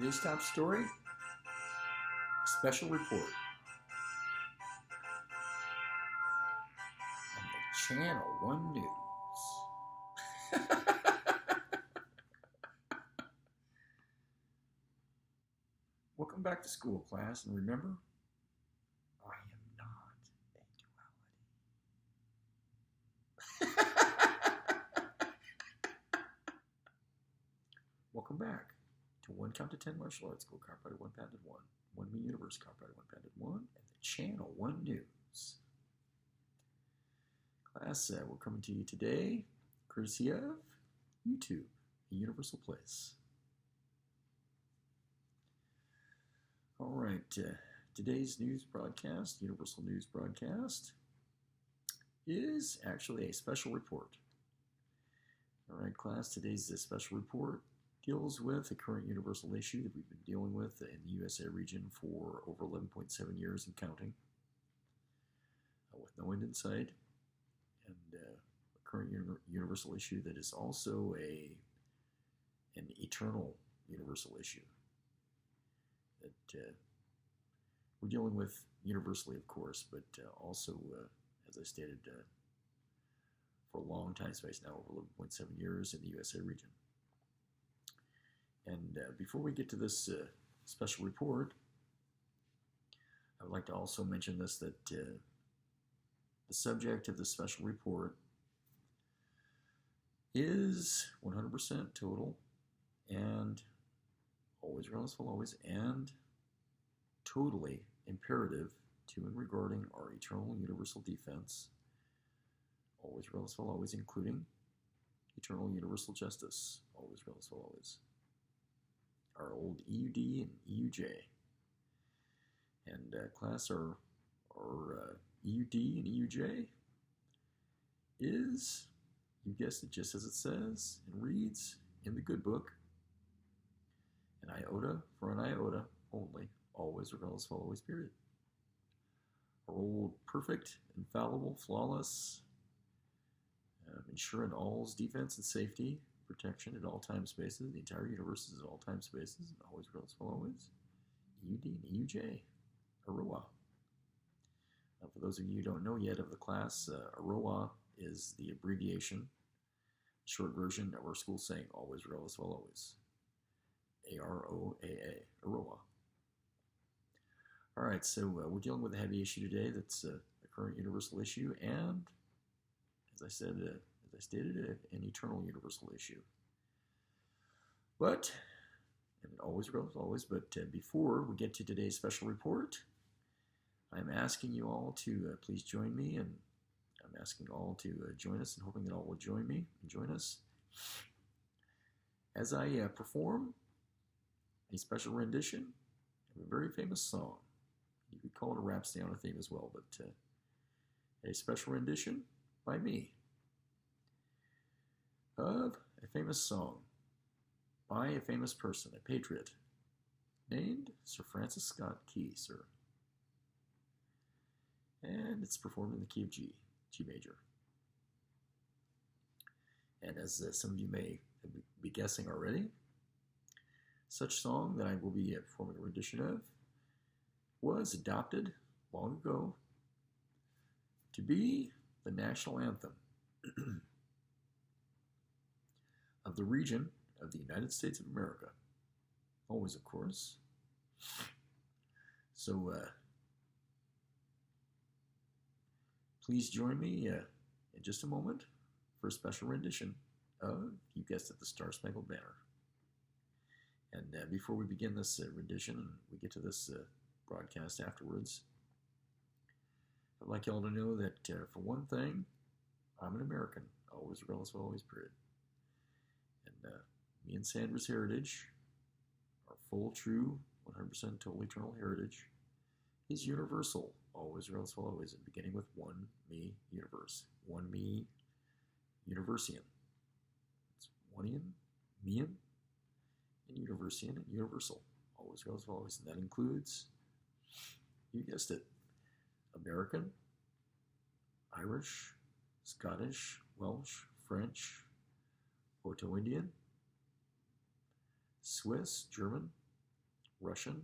Today's top story, special report on the Channel 1 News. Welcome back to school, class, and remember, I am not a duality. Welcome back to One Count to 10 Martial Arts School, Copyrighted One Patented One, One Me Universe, Copyrighted One Patented One, and the Channel 1 News. Class, we're coming to you today, courtesy of YouTube, a universal place. All right, today's news broadcast, universal news broadcast, is actually a special report. All right, class, today's special report deals with a current universal issue that we've been dealing with in the USA region for over 11.7 years and counting, with no end in sight, and a current universal issue that is also an eternal universal issue that we're dealing with universally, of course, but also, as I stated, for a long time space now, over 11.7 years in the USA region. And before we get to this special report, I would like to also mention this, that the subject of the special report is 100% total and always, regardless of always, and totally imperative to and regarding our eternal universal defense, always, regardless of always, including eternal universal justice, always, regardless of always. Our old EUD and EUJ. And class, our EUD and EUJ is, you guessed it, just as it says and reads in the good book, an iota for an iota only, always, regardless of always, period. Our old perfect, infallible, flawless, ensuring all's defense and safety, protection at all time spaces, the entire universe is at all time spaces, and always, regardless of always, EUD and EUJ, Aroa. For those of you who don't know yet of the class, Aroa is the abbreviation, short version of our school saying always, regardless of always. A-R-O-A-A, Aroa. All right, so we're dealing with a heavy issue today that's a current universal issue, and as I said, as I stated, an eternal universal issue. But, and always, regardless of always, but before we get to today's special report, I'm asking you all to please join me, and I'm asking all to join us, and hoping that all will join me and join us as I perform a special rendition of a very famous song. You could call it a rhapsody theme as well, but a special rendition by me of a famous song by a famous person, a patriot, named Sir Francis Scott Key, sir. And it's performed in the key of G major. And as some of you may be guessing already, such song that I will be performing a rendition of was adopted long ago to be the national anthem of the region of the United States of America. Always, of course. So, please join me in just a moment for a special rendition of, you guessed it, the Star Spangled Banner. And before we begin this rendition, and we get to this broadcast afterwards, I'd like y'all to know that, for one thing, I'm an American, always, regardless of always, period. And me and Sandra's heritage, our full, true, 100% total eternal heritage, is universal, always, regardless of always, and beginning with one me universe, one me universian. It's oneian, mean, and universian, and universal, always, regardless of always, and that includes, you guessed it, American, Irish, Scottish, Welsh, French, Porto-Indian, Swiss, German, Russian,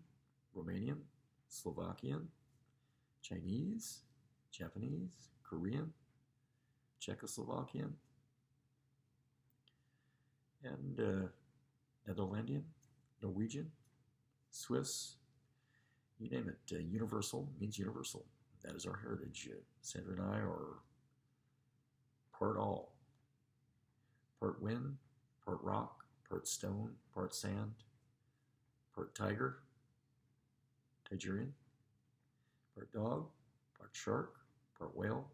Romanian, Slovakian, Chinese, Japanese, Korean, Czechoslovakian, and Netherlandian, Norwegian, Swiss, you name it. Universal means universal. That is our heritage. Sandra and I are part all. Part wind, part rock, part stone, part sand, part tiger, Tigerian, part dog, part shark, part whale,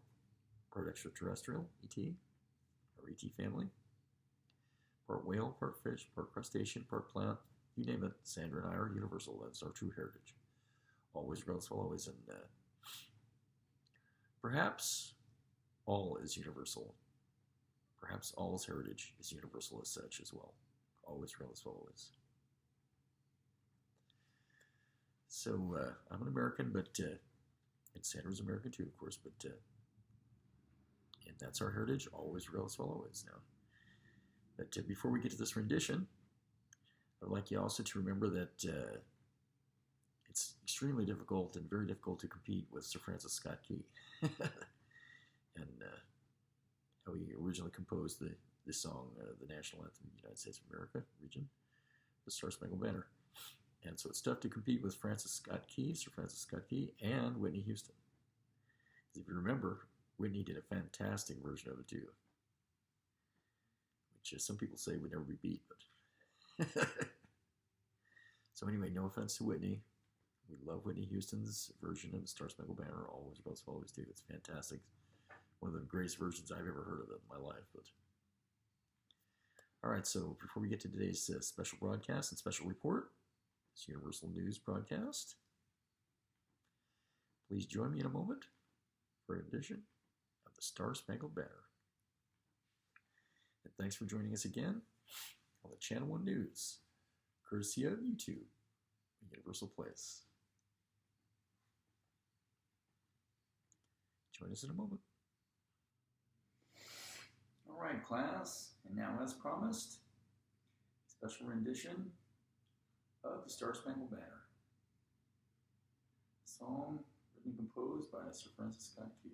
part extraterrestrial, ET, or ET family, part whale, part fish, part crustacean, part plant, you name it. Sandra and I are universal. That's our true heritage. Always, real, always, and perhaps all is universal. Perhaps all's heritage is universal as such as well. Always, real, always. So I'm an American, but and Sandra's American too, of course. But and that's our heritage. Always, real, always. Now, but before we get to this rendition, I'd like you also to remember that it's extremely difficult and very difficult to compete with Sir Francis Scott Key, and how he originally composed this song, the national anthem of the United States of America region, the Star Spangled Banner. And so it's tough to compete with Francis Scott Key, Sir Francis Scott Key, and Whitney Houston. Because if you remember, Whitney did a fantastic version of it too, which some people say would never be beat. But so anyway, no offense to Whitney. We love Whitney Houston's version of the Star Spangled Banner. Always, always do. It's fantastic. One of the greatest versions I've ever heard of it in my life. But all right, so before we get to today's special broadcast and special report, this Universal News broadcast, please join me in a moment for an edition of the Star Spangled Banner. And thanks for joining us again on the Channel 1 News, courtesy of YouTube, a Universal Place. Join us in a moment. All right, class, and now as promised, special rendition of the Star Spangled Banner. Song written and composed by Sir Francis Scott Key.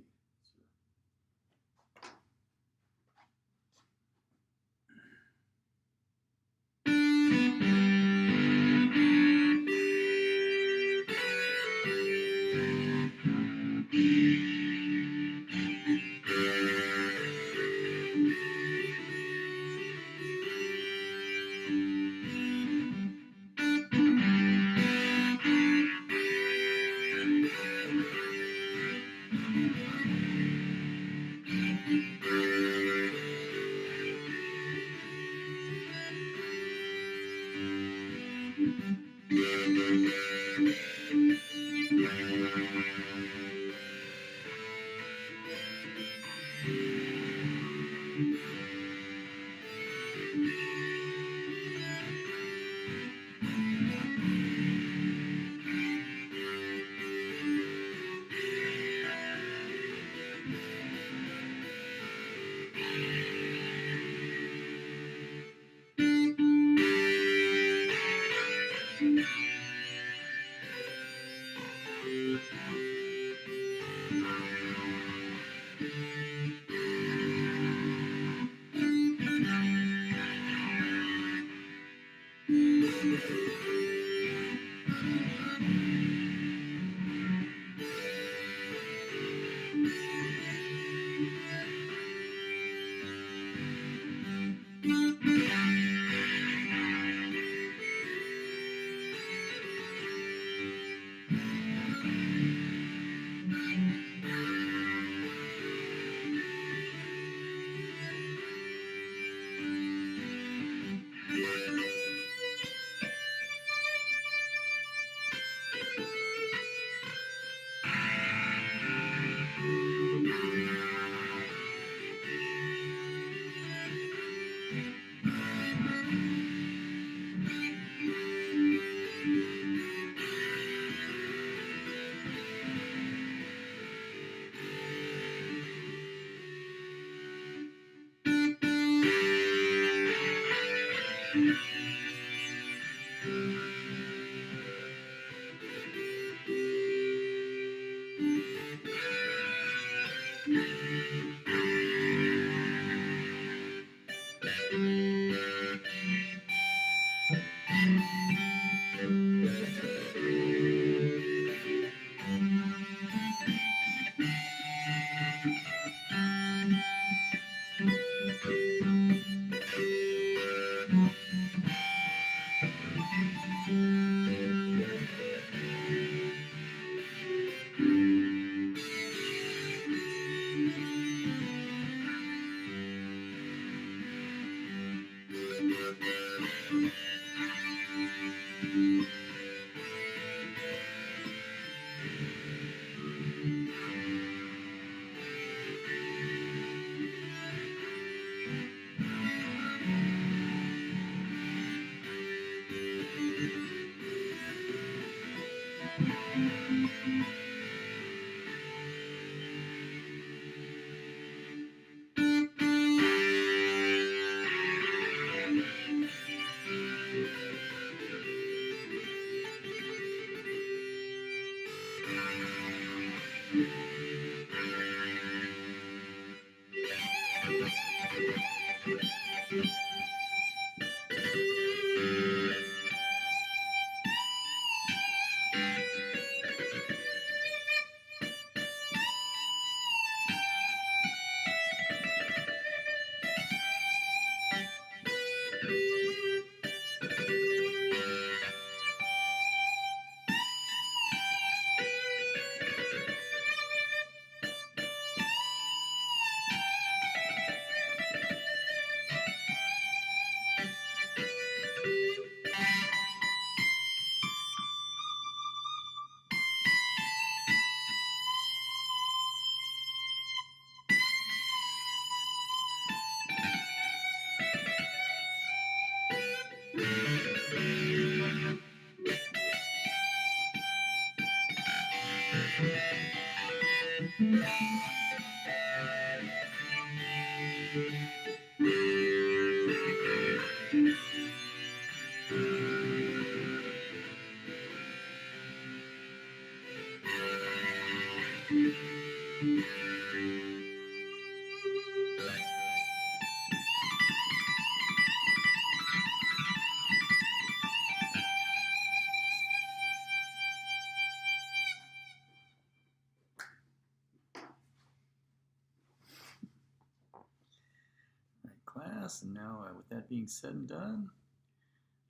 Class, and now with that being said and done,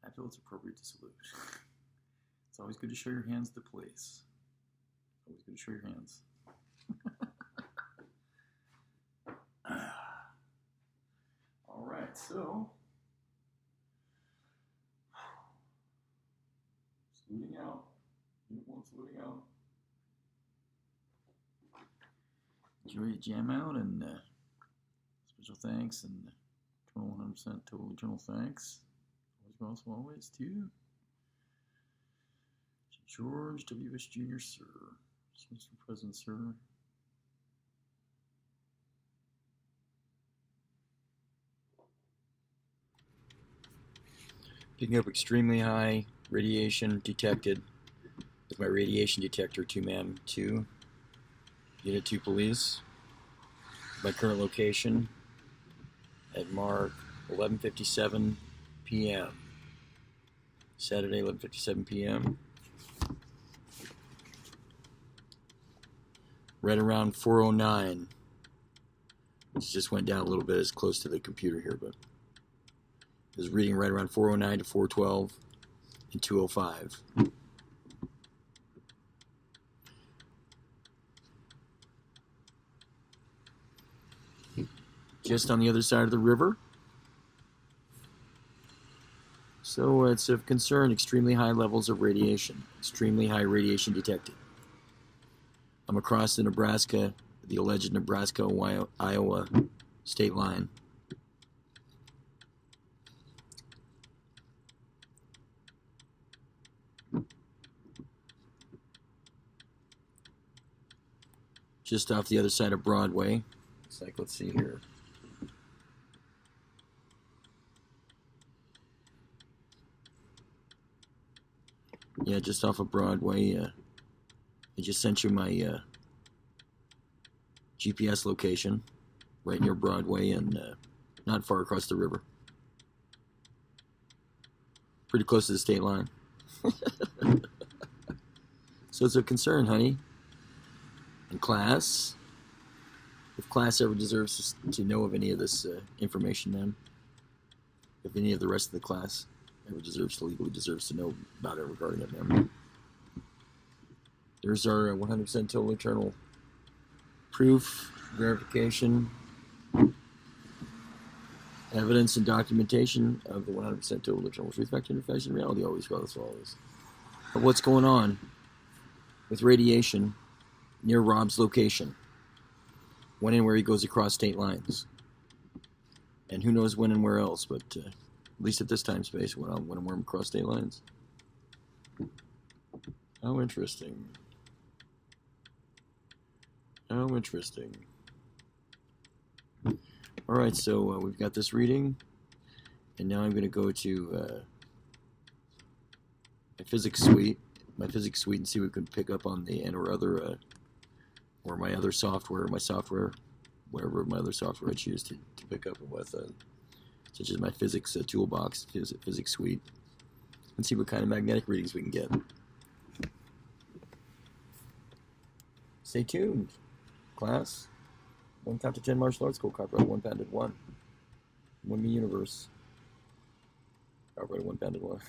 I feel it's appropriate to salute. It's always good to show your hands to place. Always good to show your hands. All right, so saluting out. Uniform saluting out. Enjoy your jam out, and special thanks and eternal 100% total eternal thanks. Always to George W.S. Jr., sir. Mr. President, sir. Picking up extremely high radiation detected with my radiation detector 2-man 2. Unit 2 police. My current location at mark 11:57 p.m. Saturday, 11:57 p.m. Right around 4:09. This just went down a little bit. It's close to the computer here, but it was reading right around 4:09 to 4:12 and 2:05. Just on the other side of the river. So it's of concern, extremely high levels of radiation, extremely high radiation detected. I'm across the Nebraska, the alleged Nebraska-Iowa state line. Just off the other side of Broadway. It's like, let's see here. Yeah, just off of Broadway. I just sent you my GPS location, right near Broadway and not far across the river. Pretty close to the state line. So it's a concern, honey. And class, if class ever deserves to know of any of this information, then if any of the rest of the class ever legally deserves to know about it regarding it, then there's our 100% total eternal proof, verification, evidence, and documentation of the 100% total eternal truth, fact, interface, and reality, always, regardless of always, of what's going on with radiation near Rob's location, when and where he goes across state lines, and who knows when and where else, but at least at this time space, when and where I'm across state lines. How interesting. How interesting. All right, so we've got this reading, and now I'm going to go to my physics suite, and see if we can pick up on the and or other or my other software, whatever my other software I choose to pick up with, such as my physics toolbox, physics suite, and see what kind of magnetic readings we can get. Stay tuned, class. 1 count to 10 martial arts school, copyright 1 Pounded 1. 1 Me Universe. Copyright 1 Pounded 1.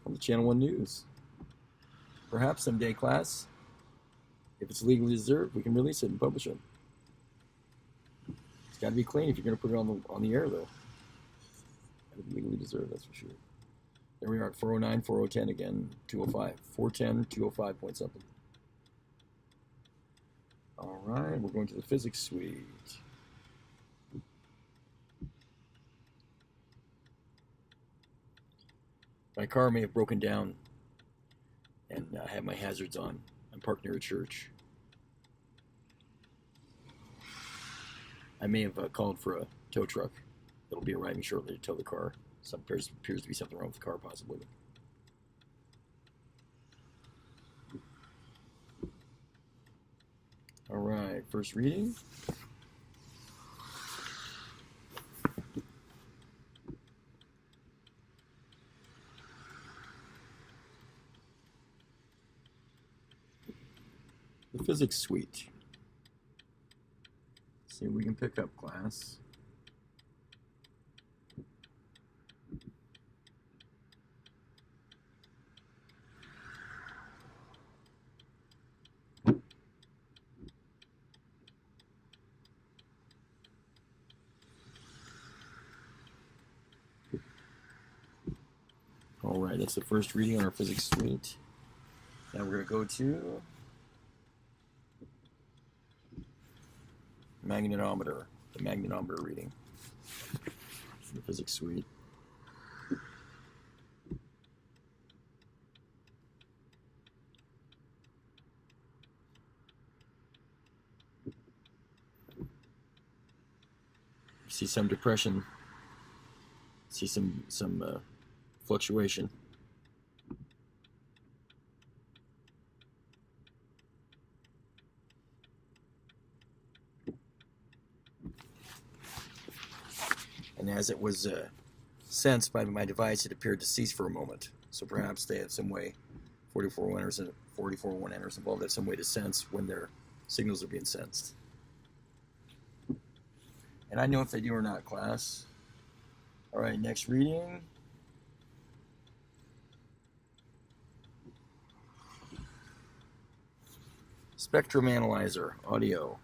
On the Channel 1 News. Perhaps someday, class, if it's legally deserved, we can release it and publish it. It's got to be clean if you're going to put it on the air, though. Got to be legally deserved, that's for sure. There we are at 409, 4010 again, 205. 410, 205 point something. All right, we're going to the physics suite. My car may have broken down, and I have my hazards on. I'm parked near a church. I may have called for a tow truck that'll be arriving shortly to tow the car. Appears to be something wrong with the car, possibly. All right, first reading. The physics suite. See what we can pick up, class. All right, that's the first reading on our physics suite. Now we're going to go to magnetometer, the magnetometer reading, the physics suite. You see some depression, see some fluctuation. And as it was sensed by my device, it appeared to cease for a moment. So perhaps they have some way, 44.1 enters involved, have some way to sense when their signals are being sensed. And I know if they do or not, class. All right, next reading. Spectrum analyzer, audio.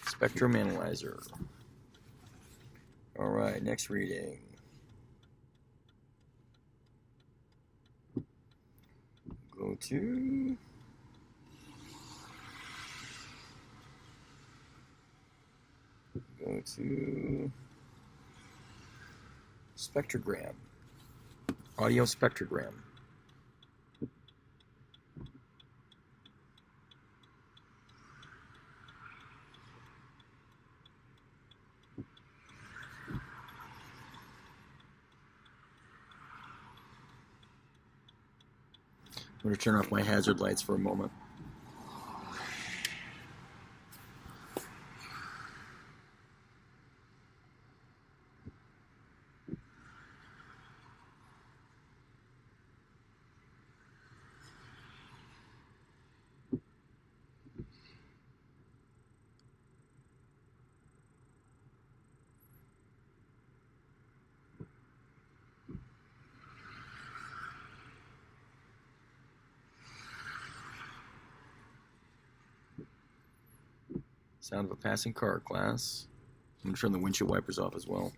Spectrum analyzer. All right, next reading. Go to spectrogram. Audio spectrogram. I'm going to turn off my hazard lights for a moment. Sound of a passing car, class. I'm going to turn the windshield wipers off as well.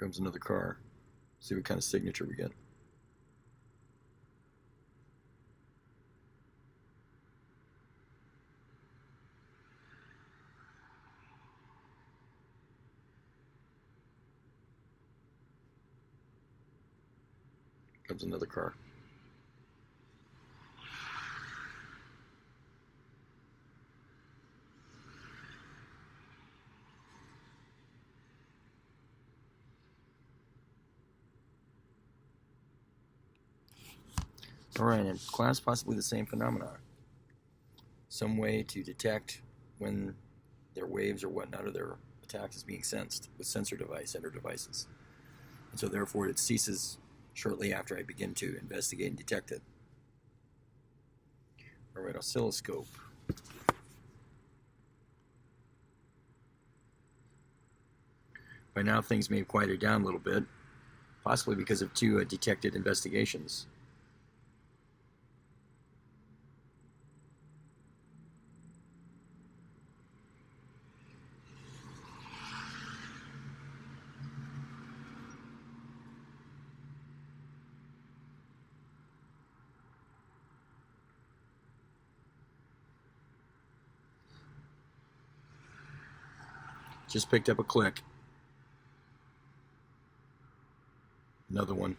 comes another car. See what kind of signature we get. Comes another car. All right, in class, possibly the same phenomenon. Some way to detect when their waves or whatnot or their attack is being sensed with sensor device and or devices. And so therefore it ceases shortly after I begin to investigate and detect it. All right, oscilloscope. By now things may have quieted down a little bit, possibly because of two detected investigations. Just picked up a click. Another one.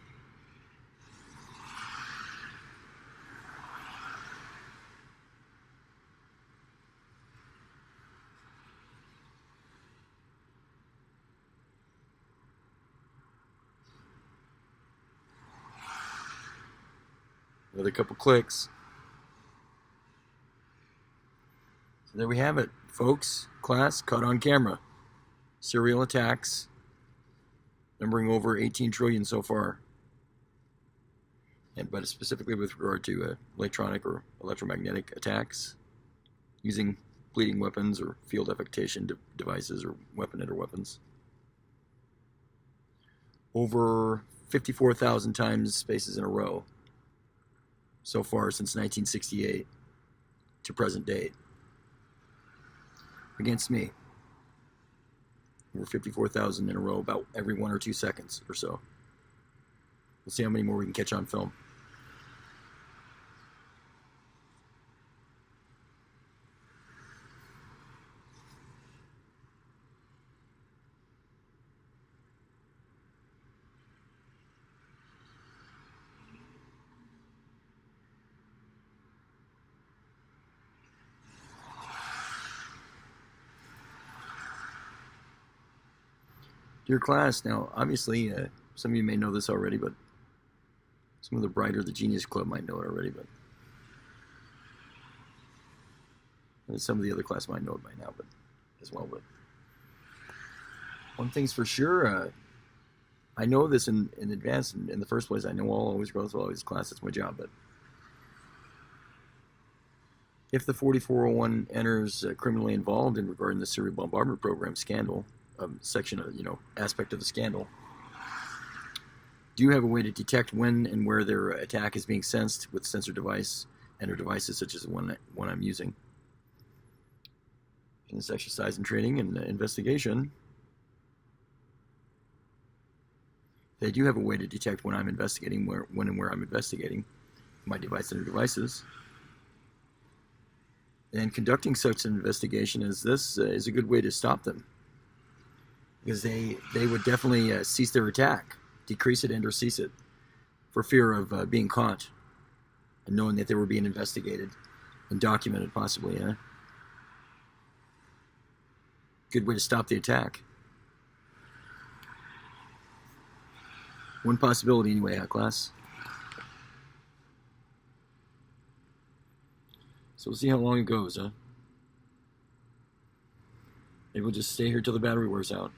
Another couple clicks. So there we have it, folks. Class caught on camera. Serial attacks, numbering over 18 trillion so far. But specifically with regard to electronic or electromagnetic attacks using bleeding weapons or field affectation devices or weapon-enter weapons. Over 54,000 times spaces in a row so far since 1968 to present date. Against me. Over 54,000 in a row, about every 1 or 2 seconds or so. We'll see how many more we can catch on film. Dear class, now obviously some of you may know this already, but some of the brighter the Genius Club might know it already, but some of the other class might know it by now, but as well. But one thing's for sure, I know this in advance. In the first place, I know I'll always go through all these classes. It's my job, but if the 4401 enters criminally involved in regarding the serial bombardment program scandal, section of, aspect of the scandal, do you have a way to detect when and where their attack is being sensed with sensor device and or devices such as the one I'm using? In this exercise and training and investigation, they do have a way to detect when I'm investigating, when and where I'm investigating my device and or devices. And conducting such an investigation as this is a good way to stop them, because they would definitely cease their attack, decrease it and or cease it, for fear of being caught and knowing that they were being investigated and documented possibly. Good way to stop the attack. One possibility anyway, class. So we'll see how long it goes, Maybe we'll just stay here till the battery wears out.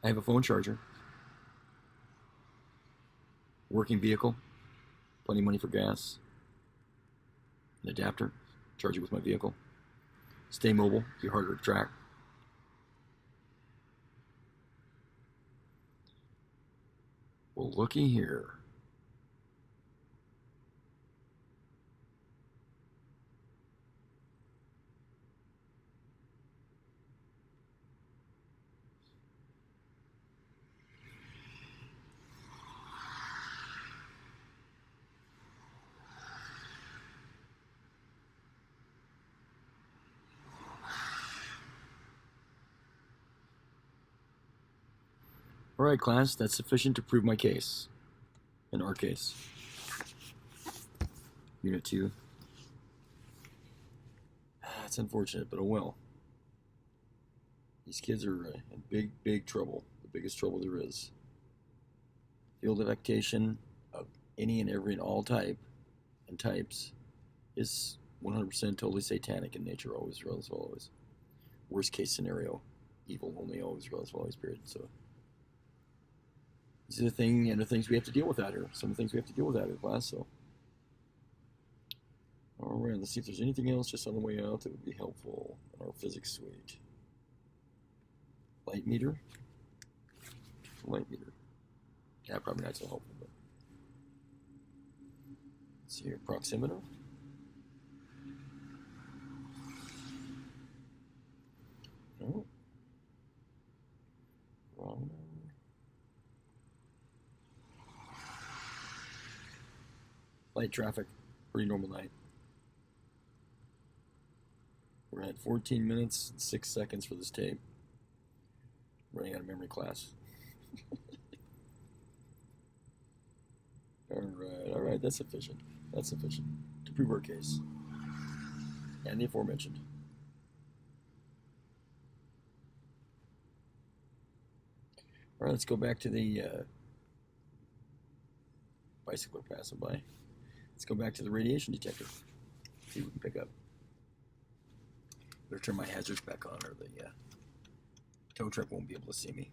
I have a phone charger, working vehicle, plenty of money for gas, an adapter, charge it with my vehicle, stay mobile, be harder to track. Well, looky here. All right, class, that's sufficient to prove my case. In our case. Unit 2. It's unfortunate, but oh well. These kids are in big, big trouble. The biggest trouble there is. Field evocation of any and every and all type and types is 100% totally satanic in nature, always, always. Worst case scenario, evil, only, always, always, period. So these are the things we have to deal with out here. Some of the things we have to deal with out here, class. So, all right, let's see if there's anything else just on the way out that would be helpful in our physics suite. Light meter. Light meter. Yeah, probably not so helpful, but let's see here. Proximeter. Oh. Wrong. Light traffic. Pretty normal night. We're at 14 minutes and 6 seconds for this tape. Running out of memory, class. All right, that's sufficient. That's sufficient to prove our case. And the aforementioned. All right, let's go back to the bicycler passing by. Let's go back to the radiation detector. See what we can pick up. Better turn my hazards back on, or the tow truck won't be able to see me.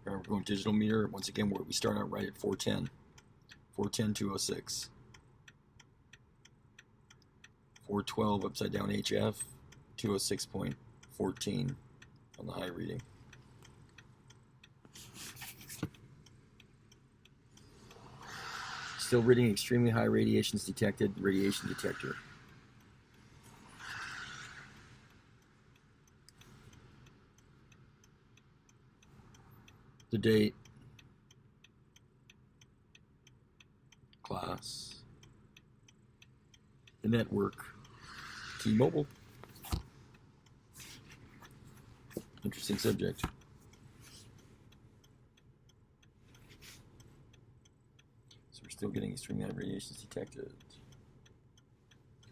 All right, we're going digital meter. Once again, we start out right at 410. 410, 206. 412 upside down HF, 206.14 on the high reading. Still reading extremely high radiations detected, radiation detector. The date, class, the network, T-Mobile. Interesting subject. So we're still getting extremely high radiations detected.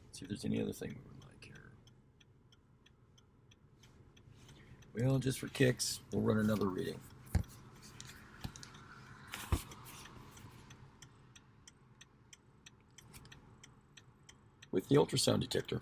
Let's see if there's any other thing we would like here. Well, just for kicks, we'll run another reading. With the ultrasound detector.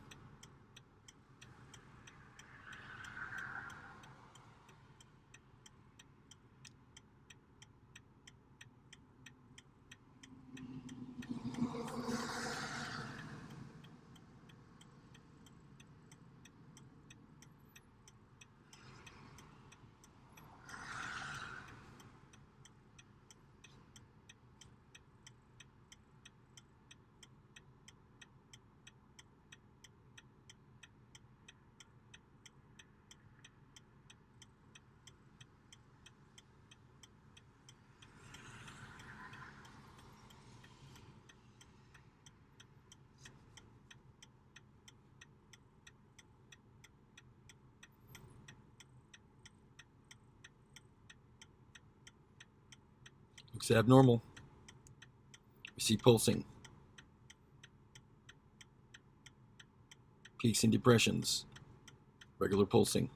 Looks abnormal. We see pulsing. Peaks and depressions. Regular pulsing.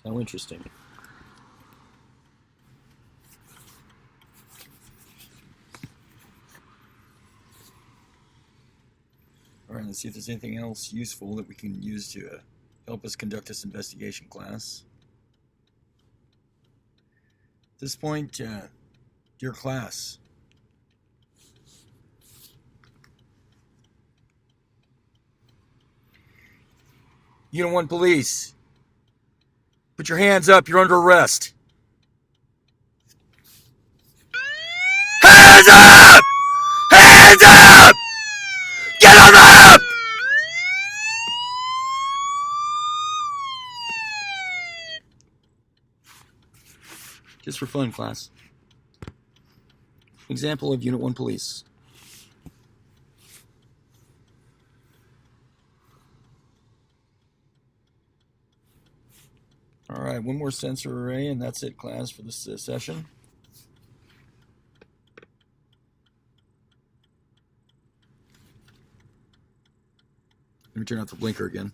How interesting. All right, let's see if there's anything else useful that we can use to help us conduct this investigation, class. At this point, dear class, Unit 1 Police, Put your hands up. You're under arrest. Hands up! Hands up! Get them up! Just for fun, class. Example of Unit 1 Police. All right, one more sensor array, and that's it, class, for this session. Let me turn off the blinker again.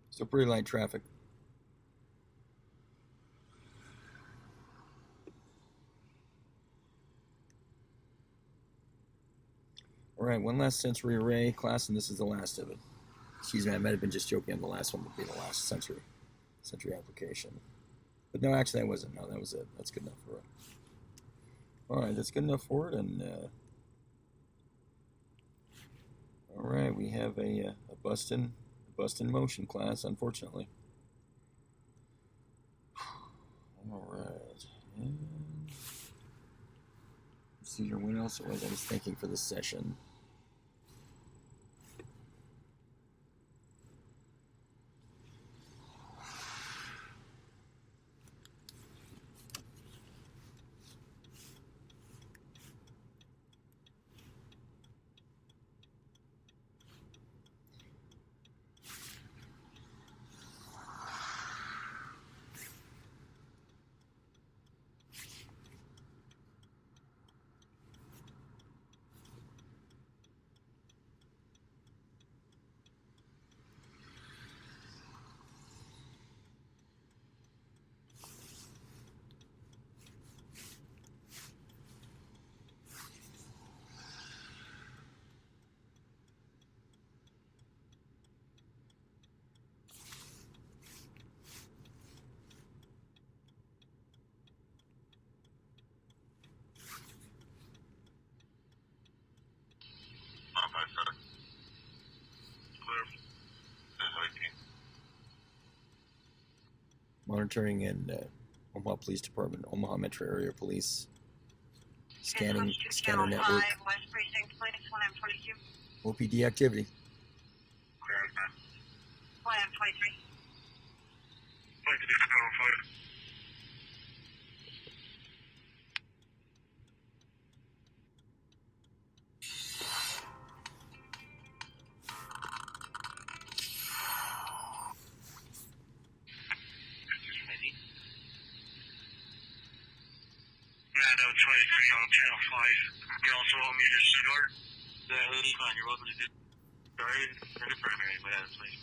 Still pretty light traffic. All right, one last sensory array, class, and this is the last of it. Excuse me, I might have been just joking. The last one would be the last sensory application. But no, actually, that wasn't. No, that was it. That's good enough for it. All right, that's good enough for it. And all right, we have a bust in motion, class. Unfortunately. All right. And let's see here. What else was I was thinking for this session? Monitoring in Omaha Police Department, Omaha Metro Area Police. Scanner network. West Precinct, please, 1M22. OPD activity. 1M23. on channel 5. You also want me to disregard? Yeah, that's fine. You're welcome to do. Sorry, in the primary, but that's fine.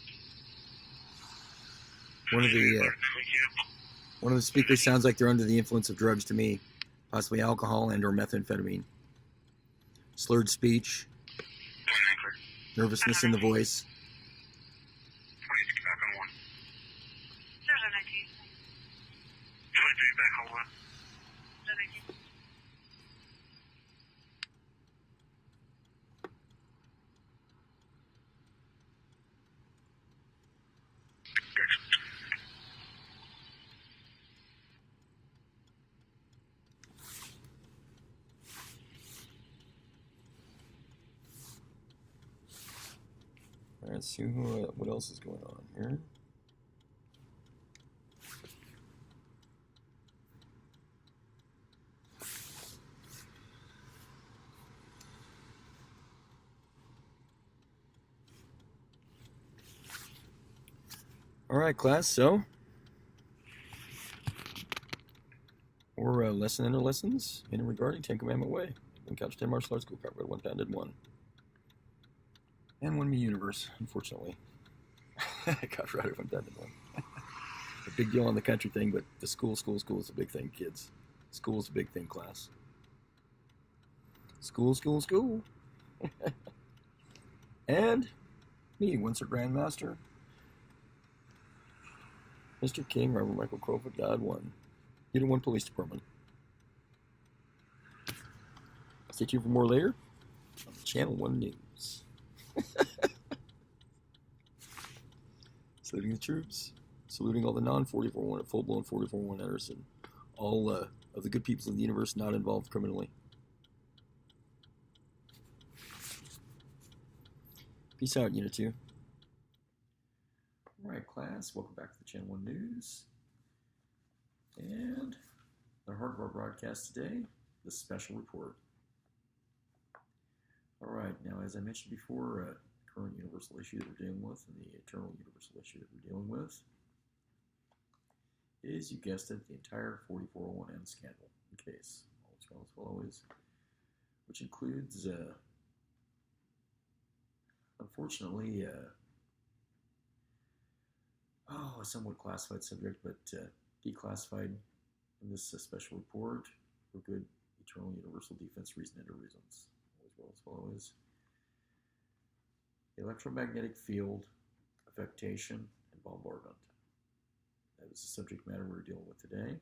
One of Thank you. the speakers sounds like they're under the influence of drugs to me, possibly alcohol and or methamphetamine. Slurred speech, nervousness in the voice. 22 back on 1. 019. 23 back on 1. 019. All right, let's see what else is going on here. All right, class, so we're lesson into lessons in regarding 10 Commandment Way. One couch 10 martial arts school copyright 1 pounded 1. And 1 me universe, unfortunately. Copyrighted 1 pounded 1. A big deal on the country thing, but the school is a big thing, kids. School's a big thing, class. School. And me, Windsor Grandmaster, Mr. King, Reverend Michael Crowfoot, God 1. Unit 1 Police Department. Stay tuned for more later on Channel 1 News. Saluting the troops, saluting all the non-44-1 full-blown 44-1ers, and all of the good people in the universe not involved criminally. Peace out, Unit 2. All right, class, welcome back to the Channel 1 News. And the heart of our broadcast today, the special report. All right, now as I mentioned before, current universal issue that we're dealing with and the eternal universal issue that we're dealing with is, you guessed it, the entire 4401N scandal case, always, which includes, unfortunately, a somewhat classified subject, but declassified in this special report for good eternal universal defense reason and reasons, always. Electromagnetic field affectation and bombardment. That is the subject matter we're dealing with today.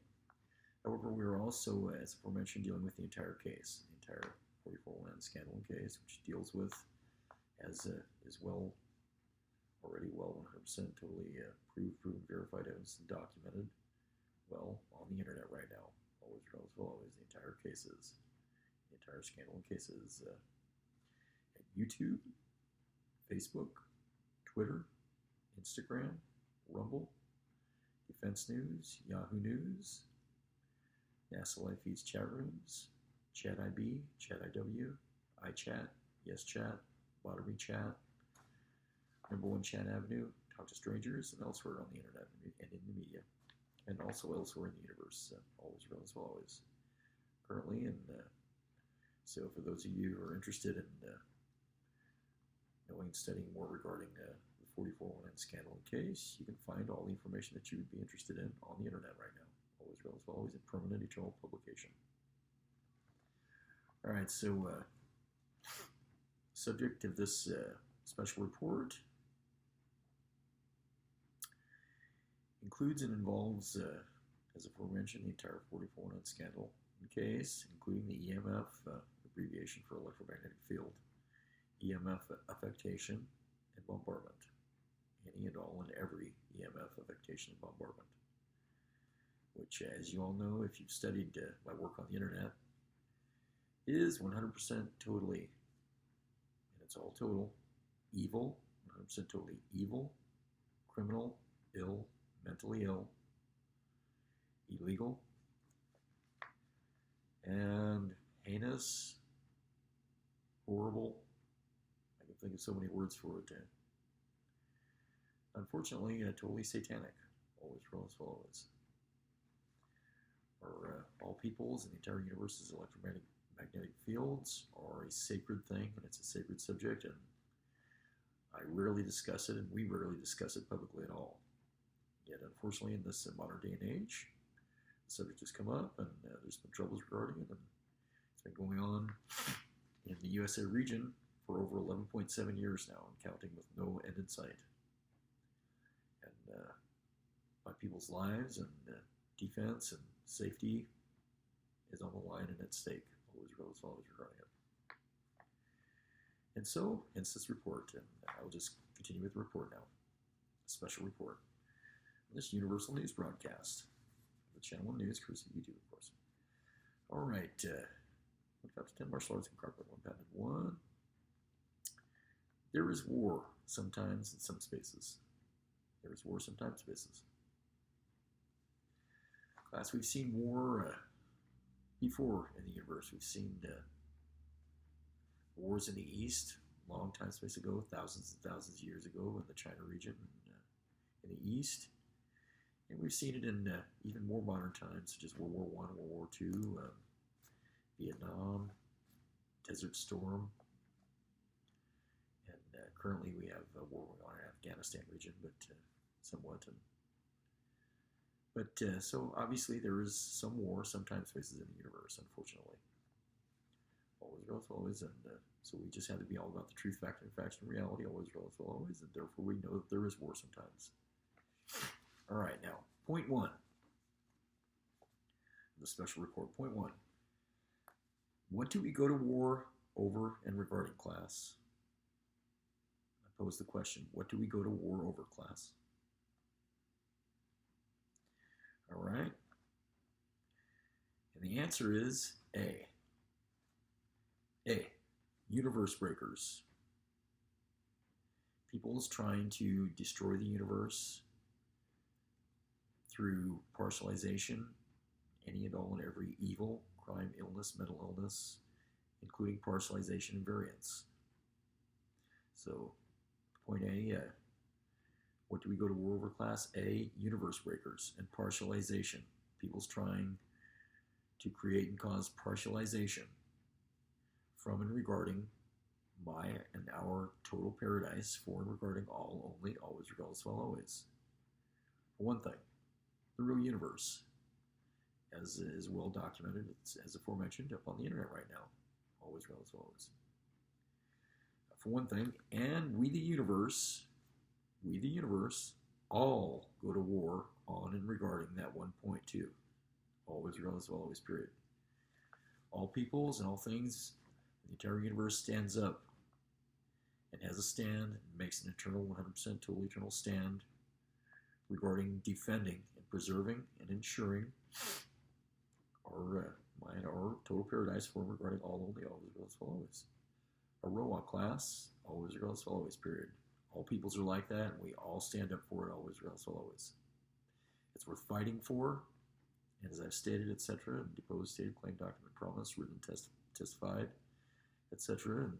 However, we are also, as aforementioned, dealing with the entire case, the entire 4401N scandal case, which deals with, as is already 100% totally proved, proven, verified evidence and documented, on the internet right now. Always, the entire cases, the entire scandal cases at YouTube, Facebook, Twitter, Instagram, Rumble, Defense News, Yahoo News, NASA Live Feeds chat rooms, Chat IB, Chat IW, iChat, YesChat, Bottery Chat, #1 Chat Avenue, Talk to Strangers, and elsewhere on the internet and in the media, and also elsewhere in the universe, always. Currently, and so for those of you who are interested in knowing and studying more regarding the 4401N scandal case, you can find all the information that you would be interested in on the internet right now. Always in permanent eternal publication. All right, so subject of this special report includes and involves, as aforementioned, the entire 4401N scandal case, including the EMF, abbreviation for electromagnetic field, EMF affectation and bombardment, any and all and every EMF affectation and bombardment, which, as you all know, if you've studied my work on the internet, is 100% totally, and it's all total, evil, 100% totally evil, criminal, ill, mentally ill, illegal, and heinous, horrible. I can think of so many words for it. Unfortunately, totally satanic. Always. Are all peoples and the entire universe's electromagnetic fields are a sacred thing, and it's a sacred subject, and I rarely discuss it, and we rarely discuss it publicly at all. Yet, unfortunately, in this modern day and age, the subject has come up, and there's been troubles regarding it, and it's been going on in the USA region for over 11.7 years now, and counting with no end in sight. And my people's lives and defense and safety is on the line and at stake, always regarding it. And so, hence this report, and I will just continue with the report now. A special report on this Universal News broadcast. The Channel 1 News, courtesy of YouTube, of course. All right, 1 to 10 martial arts incorporated, 1 patented, 1. There is war sometimes in some spaces. There is war sometimes in spaces. Class, we've seen war before in the universe. We've seen wars in the East, long time space ago, thousands and thousands of years ago in the China region in the East. And we've seen it in even more modern times, such as World War I, World War II, Vietnam, Desert Storm. And currently we have a war going on in Afghanistan region, but somewhat. So obviously there is some war, sometimes spaces in the universe, unfortunately. Always, relative, always, and so we just have to be all about the truth, fact, and reality, always, relative, always, and therefore we know that there is war sometimes. All right, now, point 1. The special report, point 1. What do we go to war over and regarding, class? I pose the question, what do we go to war over, class? All right. And the answer is A. A. Universe breakers. People's trying to destroy the universe through partialization, any and all and every evil, crime, illness, mental illness, including partialization and variance. So, point A, what do we go to war over, class? A, universe breakers and partialization. People's trying to create and cause partialization from and regarding my and our total paradise, for and regarding all, only, always, regardless, while always. For one thing, the real universe, as is well documented, it's as aforementioned up on the internet right now, always, regardless, always. For one thing, and we the universe, all go to war on and regarding that 1.2. Always, regardless, always, period. All peoples and all things, the entire universe stands up and has a stand and makes an eternal, 100% total eternal stand regarding defending and preserving and ensuring our total paradise form regarding all, only, always, regardless, always. A Roa class, always, regardless, always, period. All peoples are like that, and we all stand up for it, always, regardless, always. It's worth fighting for, and as I've stated, etc., deposed, stated, claimed, document, promised, written, testified, etc., and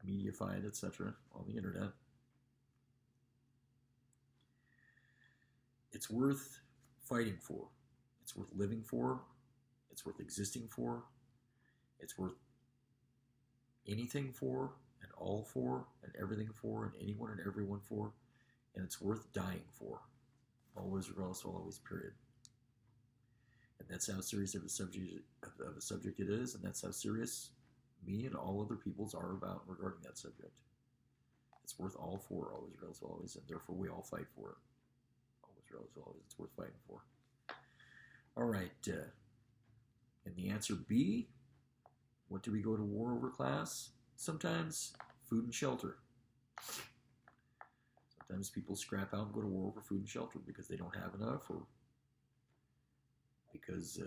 mediafied, etc., on the internet. It's worth fighting for. It's worth living for. It's worth existing for. It's worth anything for, and all for, and everything for, and anyone and everyone for, and it's worth dying for. Always, regardless, always, period. And that's how serious of a subject it is, and that's how serious me and all other peoples are about regarding that subject. It's worth all for, always, regardless, always, and therefore we all fight for it. Always, regardless, always, it's worth fighting for. All right, and the answer B, what do we go to war over, class? Sometimes food and shelter. Sometimes people scrap out and go to war over food and shelter because they don't have enough, or because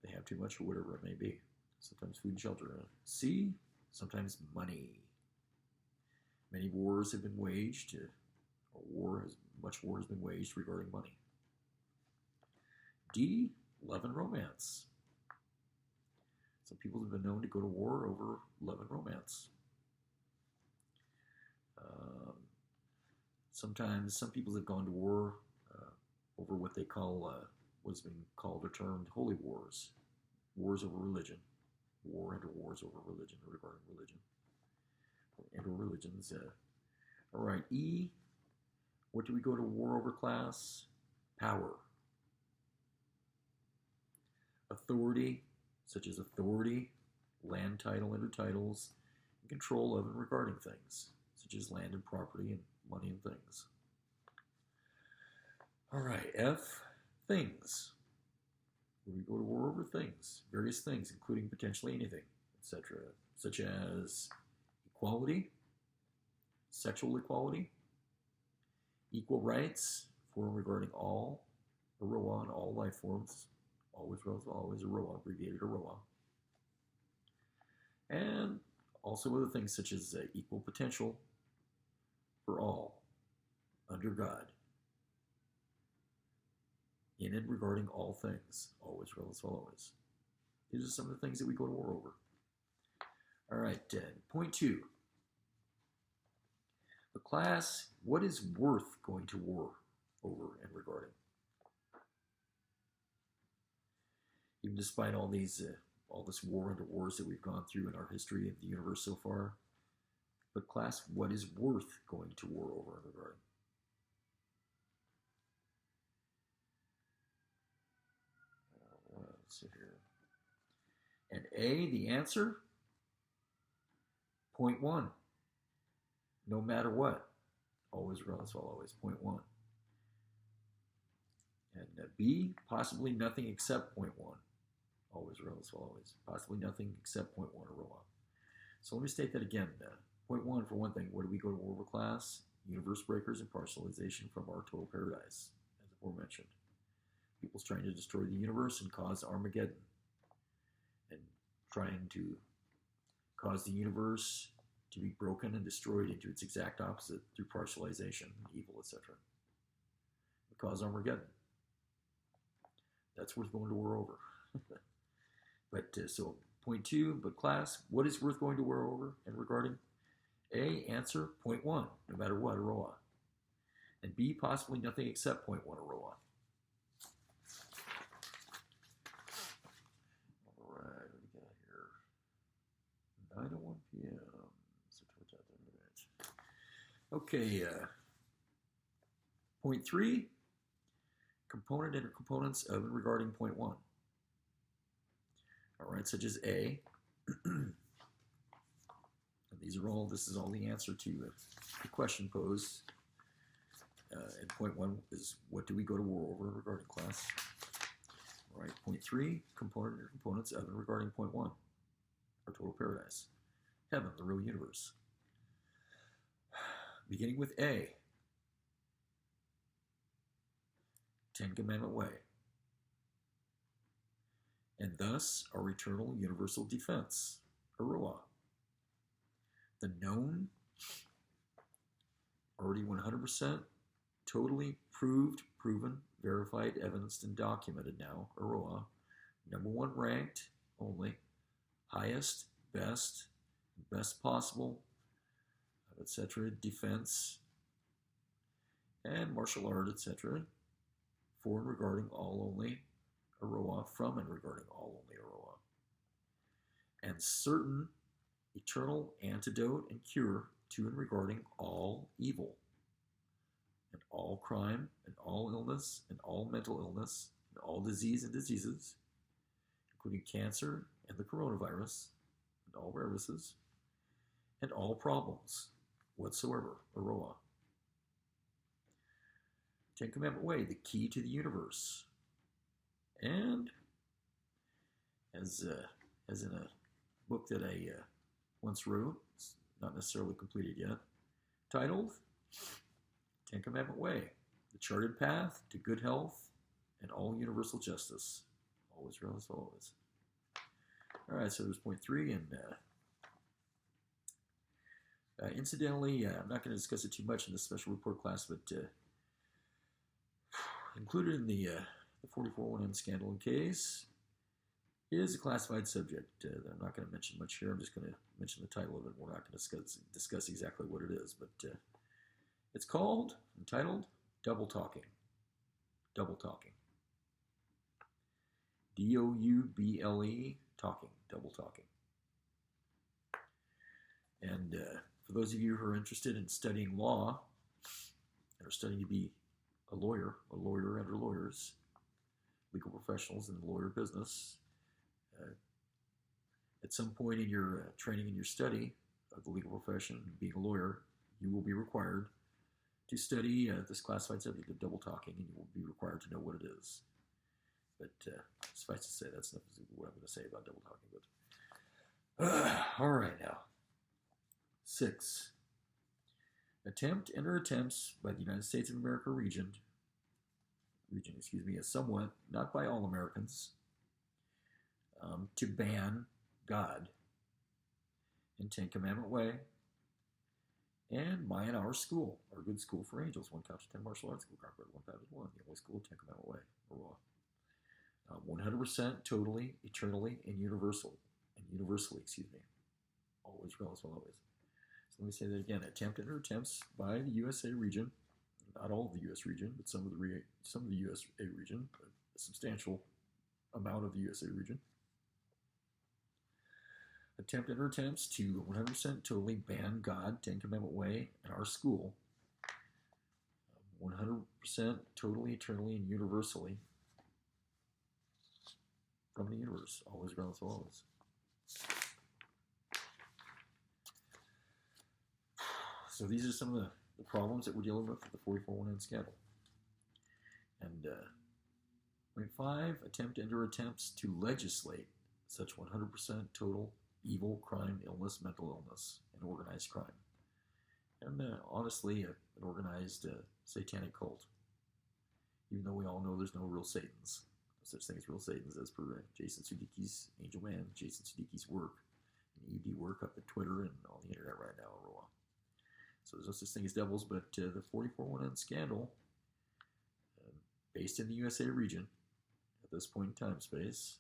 they have too much, or whatever it may be. Sometimes food and shelter. C, sometimes money. Many wars have been waged, much war has been waged regarding money. D, love and romance. Some people have been known to go to war over love and romance. Sometimes some people have gone to war over what they call what has been called or termed holy wars, wars over religion, war and wars over religion, regarding religion, and religions. All right, E. What do we go to war over, class? Power. Authority, such as authority, land title, intertitles, and control of and regarding things, such as land and property and money and things. All right, F. Things. Where we go to war over things, various things, including potentially anything, etc., such as equality, sexual equality, equal rights for regarding all, Aroa, and all life forms, always, always Aroa, abbreviated Aroa, and also other things such as equal potential for all, under God, in and regarding all things, always, always. These are some of the things that we go to war over. All right, point 2. The class, what is worth going to war over and regarding? Even despite all these, all this war under wars that we've gone through in our history of the universe so far, but class, what is worth going to war over and regarding? Let's see here. And A, the answer, point 1. No matter what, always, always, point 1. And B, possibly nothing except point 1. Always, always, possibly nothing except point 1 or Aroa. So let me state that again. Point 1, for one thing, where do we go to war over, class? Universe breakers and partialization from our total paradise, as aforementioned. People's trying to destroy the universe and cause Armageddon, and trying to cause the universe to be broken and destroyed into its exact opposite through partialization, evil, etc. Cause Armageddon. That's worth going to war over. But so point 2, but class, what is worth going to war over and regarding? A, answer, point 1, no matter what, Aroa. And B, possibly nothing except point 1, Aroa. All right, what do we got here? 9:01 p.m. So towards that Okay, point 3, component intercomponents of and regarding point 1. All right, such as A. And these are all, this is all the answer to the question posed. And point 1 is, what do we go to war over regarding, class? All right, point 3, component intercomponents of and regarding point 1, our total paradise. Heaven, the real universe. Beginning with A. 10 Commandment way. And thus our eternal universal defense, Aroa. The known, already 100%, totally proved, proven, verified, evidenced, and documented now, Aroa. Number 1 ranked only, highest, best possible, etc., defense, and martial art, etc., for and regarding all only, Aroa, from and regarding all only, Aroa. And certain eternal antidote and cure to and regarding all evil, and all crime, and all illness, and all mental illness, and all disease and diseases, including cancer and the coronavirus, and all viruses, and all problems whatsoever, Aroa. 10 Commandment way, the key to the universe. And as in a book that I once wrote, it's not necessarily completed yet, titled 10 Commandment way, the charted path to good health and all universal justice. Always, always. All right, so there's point 3, and incidentally, I'm not going to discuss it too much in this special report class, but included in the 44-1M scandal and case is a classified subject that I'm not going to mention much here. I'm just going to mention the title of it. We're not going to discuss exactly what it is, but it's entitled, Double Talking. Double Talking. double, talking, double talking. And for those of you who are interested in studying law, and are studying to be a lawyer under lawyers, legal professionals in the lawyer business, at some point in your training and your study of the legal profession, being a lawyer, you will be required to study this classified subject of double talking, and you will be required to know what it is. But suffice to say, that's not what I'm going to say about double talking. But all right, now 6. Attempt and/or attempts by the United States of America region, is somewhat, not by all Americans, to ban God in Ten Commandment way, and my and our school, our good school for angels, 1 Couch 10 martial arts school, Concord 1 Baptist 1, the only school, Ten Commandment way, or raw. 100% totally, eternally, and universally, always, regardless, always. So let me say that again. Attempted or attempts by the USA region, not all of the U.S. region, but some of the USA region, a substantial amount of the USA region. Attempted or attempts to 100% totally ban God, Ten Commandment way, and our school. 100% totally, eternally, and universally from the universe, always, regardless, always. So these are some of the problems that we're dealing with the 44-1N scandal. And point 5, attempt and/or attempts to legislate such 100% total evil, crime, illness, mental illness, and organized crime. And honestly, an organized satanic cult. Even though we all know there's no real Satans. No such thing as real Satans, as per Jason Sudeikis' Angel Man, Jason Sudeikis' work, and ED work up at Twitter and on the internet right now. So there's no such thing as devils, but the 44-1N scandal, based in the USA region, at this point in time space,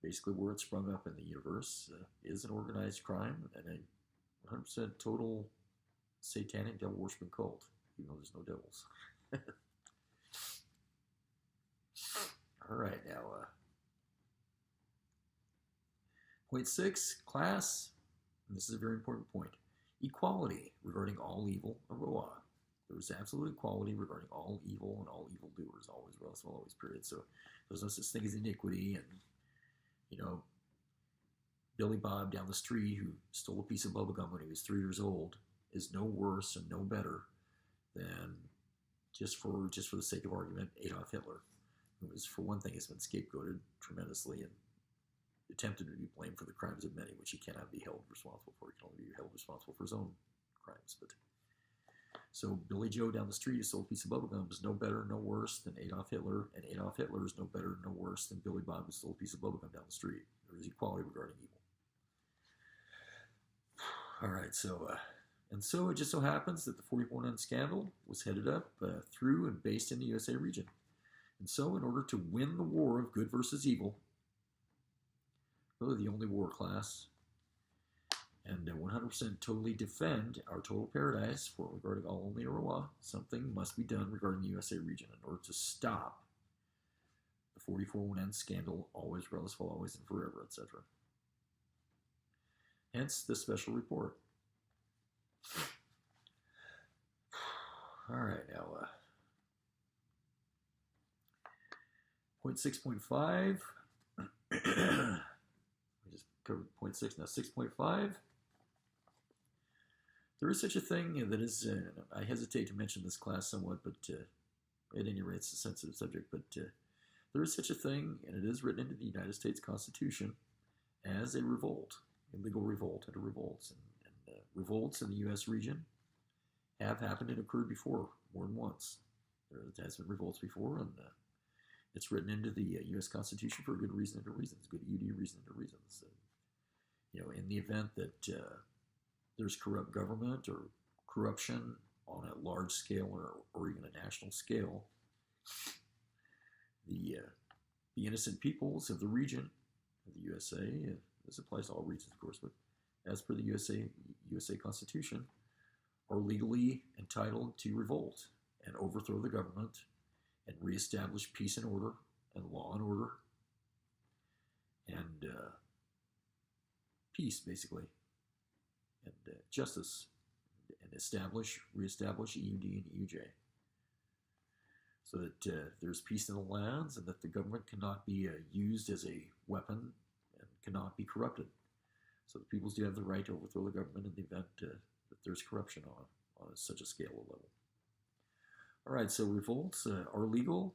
basically where it sprung up in the universe, is an organized crime and a 100% total satanic devil worshiping cult, even though there's no devils. All right, now, point 6, class, and this is a very important point, equality regarding all evil, Aroa. There is absolute equality regarding all evil and all evildoers, always, relative, always, period. So there's no such thing as iniquity, and, you know, Billy Bob down the street who stole a piece of bubblegum when he was 3 years old is no worse and no better than, just for the sake of argument, Adolf Hitler, who was, for one thing, has been scapegoated tremendously and attempted to be blamed for the crimes of many, which he cannot be held responsible for. He can only be held responsible for his own crimes. But so Billy Joe down the street who sold a piece of bubblegum is no better, no worse than Adolf Hitler, and Adolf Hitler is no better, no worse than Billy Bob who stole a piece of bubblegum down the street. There is equality regarding evil. All right, so and so it just so happens that the 44-1N scandal was headed up through and based in the USA region. And so in order to win the war of good versus evil, really the only war class, and 100% totally defend our total paradise for regarding all only Aroa, something must be done regarding the USA region in order to stop the 44-1N scandal, always, regardless, always, and forever, etc. Hence the special report. All right, now, point 6.5. We just covered point 6. Now 6.5. There is such a thing that is, I hesitate to mention this class somewhat, but at any rate, it's a sensitive subject, but there is such a thing, and it is written into the United States Constitution, as a revolt, illegal revolt, and revolts. And revolts in the U.S. region have happened and occurred before, more than once. There has been revolts before, and it's written into the U.S. Constitution for a good reason and a reasons, good UD reason and a reasons. You know, in the event that there's corrupt government or corruption on a large scale or even a national scale, the innocent peoples of the region, of the USA, this applies to all regions, of course, but as per the USA Constitution, are legally entitled to revolt and overthrow the government and reestablish peace and order and law and order and peace, basically, and justice, and reestablish EUD and EUJ, so that there's peace in the lands and that the government cannot be used as a weapon and cannot be corrupted. So the peoples do have the right to overthrow the government in the event that there's corruption on such a scale or level. All right, so revolts are legal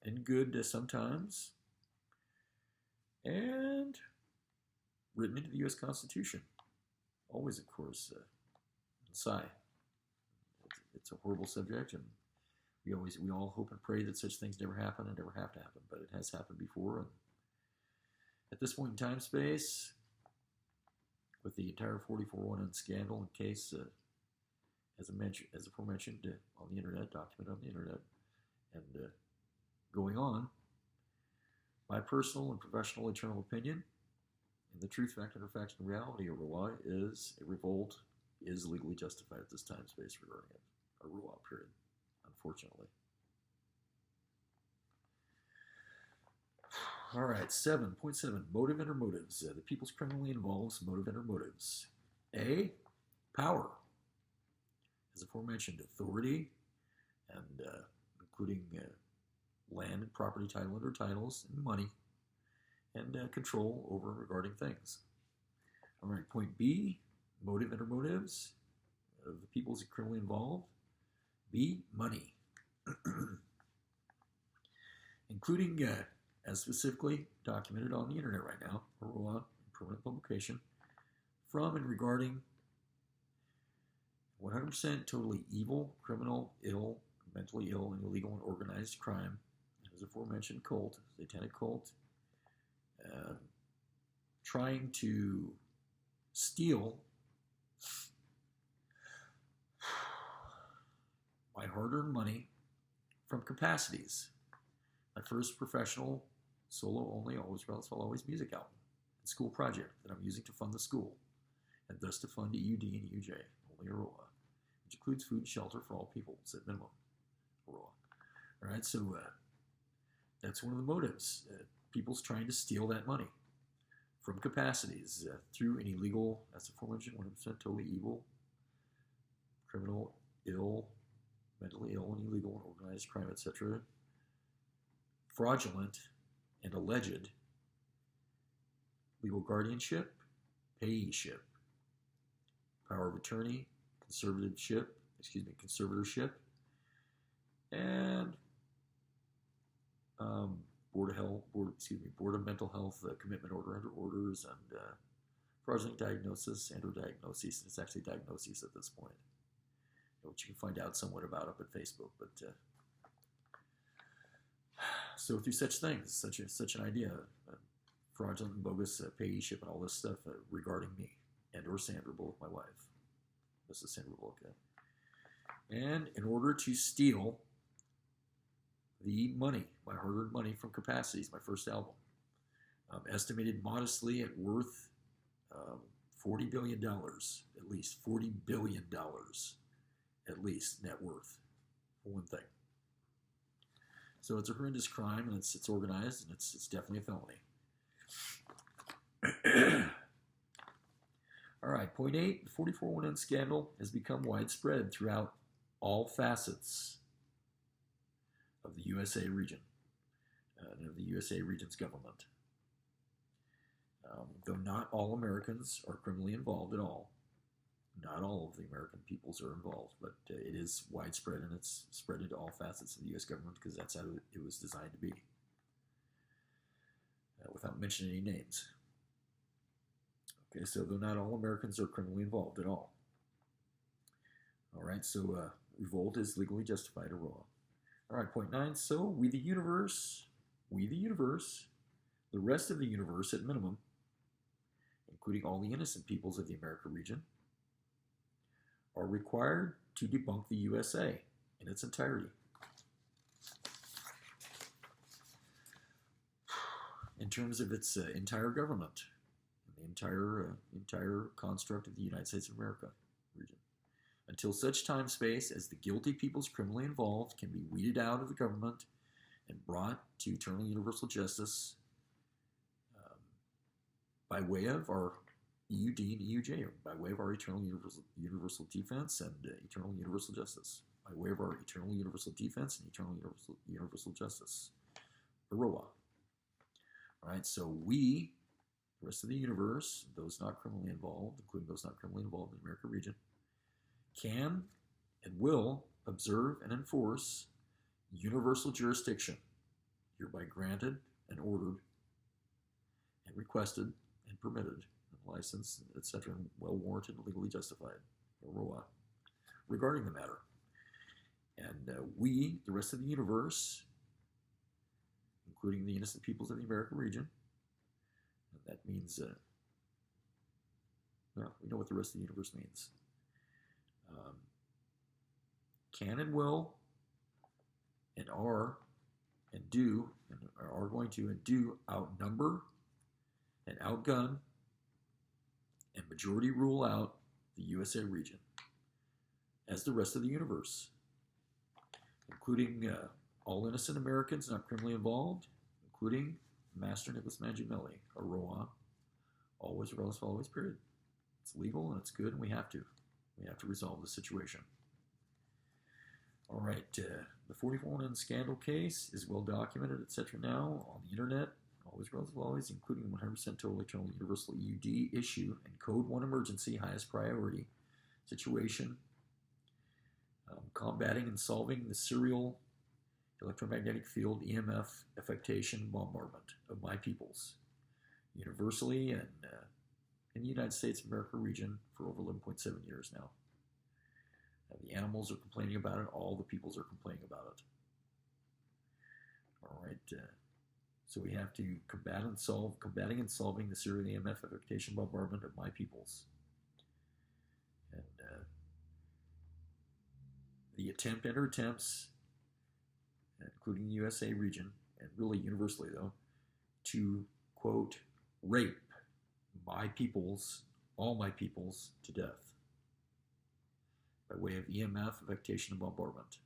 and good sometimes, and written into the U.S. Constitution. Always, of course, sigh. It's a horrible subject, and we all hope and pray that such things never happen and never have to happen, but it has happened before. And at this point in time space, with the entire 44-1 scandal and case, as aforementioned, on the internet, documented on the internet, and going on, my personal and professional eternal opinion, and the truth, fact, and fact, and reality of Ruah is a revolt is legally justified at this time space regarding it. A Ruah period, unfortunately. All right, 7.7, motive and or motives. The people's criminally involves motive and or motives. A, power. As aforementioned, authority, and including land and property title under titles, and money, and control over regarding things. All right, point B, motive and or motives of the people's criminally involved. B, money. Including, as specifically documented on the internet right now, or permanent publication, from and regarding 100% totally evil, criminal, ill, mentally ill, and illegal and organized crime, as aforementioned cult, satanic cult, trying to steal my hard-earned money from capacities. My first professional, solo-only, always music album and school project that I'm using to fund the school, and thus to fund EUD and EUJ, only Aroa, which includes food and shelter for all peoples at minimum. Aroa. All right, so that's one of the motives. People's trying to steal that money from capacities through an illegal, as aforementioned, 100% totally evil, criminal, ill, mentally ill, and illegal and organized crime, etc., fraudulent and alleged legal guardianship, payee-ship, power of attorney, conservatorship, and Board of Mental Health commitment order under orders, and fraudulent diagnosis and or diagnoses. It's actually diagnoses at this point, which you can find out somewhat about up at Facebook. But so through such things, such an idea, fraudulent and bogus payee-ship and all this stuff regarding me and or Sandra, both my wife. This is Sandra Bullock. And in order to steal the money, my hard-earned money from Capacities, my first album, estimated modestly at worth $40 billion, at least $40 billion, at least net worth, for one thing. So it's a horrendous crime, and it's organized, and it's definitely a felony. All right, point 8, the 44-1N scandal has become widespread throughout all facets of the USA region, and of the USA region's government. Though not all Americans are criminally involved at all, not all of the American peoples are involved, but it is widespread, and it's spread into all facets of the U.S. government because that's how it was designed to be, without mentioning any names. Okay, so though not all Americans are criminally involved at all. All right, so revolt is legally justified or raw. All right, point 9, so we the universe, the rest of the universe at minimum, including all the innocent peoples of the America region, are required to debunk the USA in its entirety. In terms of its entire government, the entire construct of the United States of America region, until such time space as the guilty peoples criminally involved can be weeded out of the government and brought to eternal universal justice by way of our EUD and EUJ, or by way of our eternal universal defense and eternal universal justice, by way of our eternal universal defense and eternal universal justice, Aroa. All right, so we, the rest of the universe, those not criminally involved, including those not criminally involved in the America region, can and will observe and enforce universal jurisdiction, hereby granted and ordered and requested and permitted, and licensed, etc., and well warranted and legally justified, Aroa, regarding the matter. And we, the rest of the universe, including the innocent peoples of the American region, and that means, well, we know what the rest of the universe means, can and will and are and do and are going to and do outnumber and outgun and majority rule out the USA region as the rest of the universe, including all innocent Americans not criminally involved, including Master Nicholas Mangiamelli, Aroa, always, regardless, always, period. It's legal and it's good, and we have to. We have to resolve the situation. All right, the 44-1 scandal case is well documented, etc. now on the internet, always, relative, always, including 100% total eternal universal EUD issue and Code 1 emergency, highest priority situation, combating and solving the serial electromagnetic field EMF affectation bombardment of my peoples, universally and in the United States of America region for over 11.7 years now. The animals are complaining about it. All the peoples are complaining about it. All right. So we have to combating and solving the serial EMF affectation bombardment of my peoples. And the attempts, including the USA region, and really universally though, to, quote, rape my peoples, all my peoples, to death by way of EMF affectation and bombardment.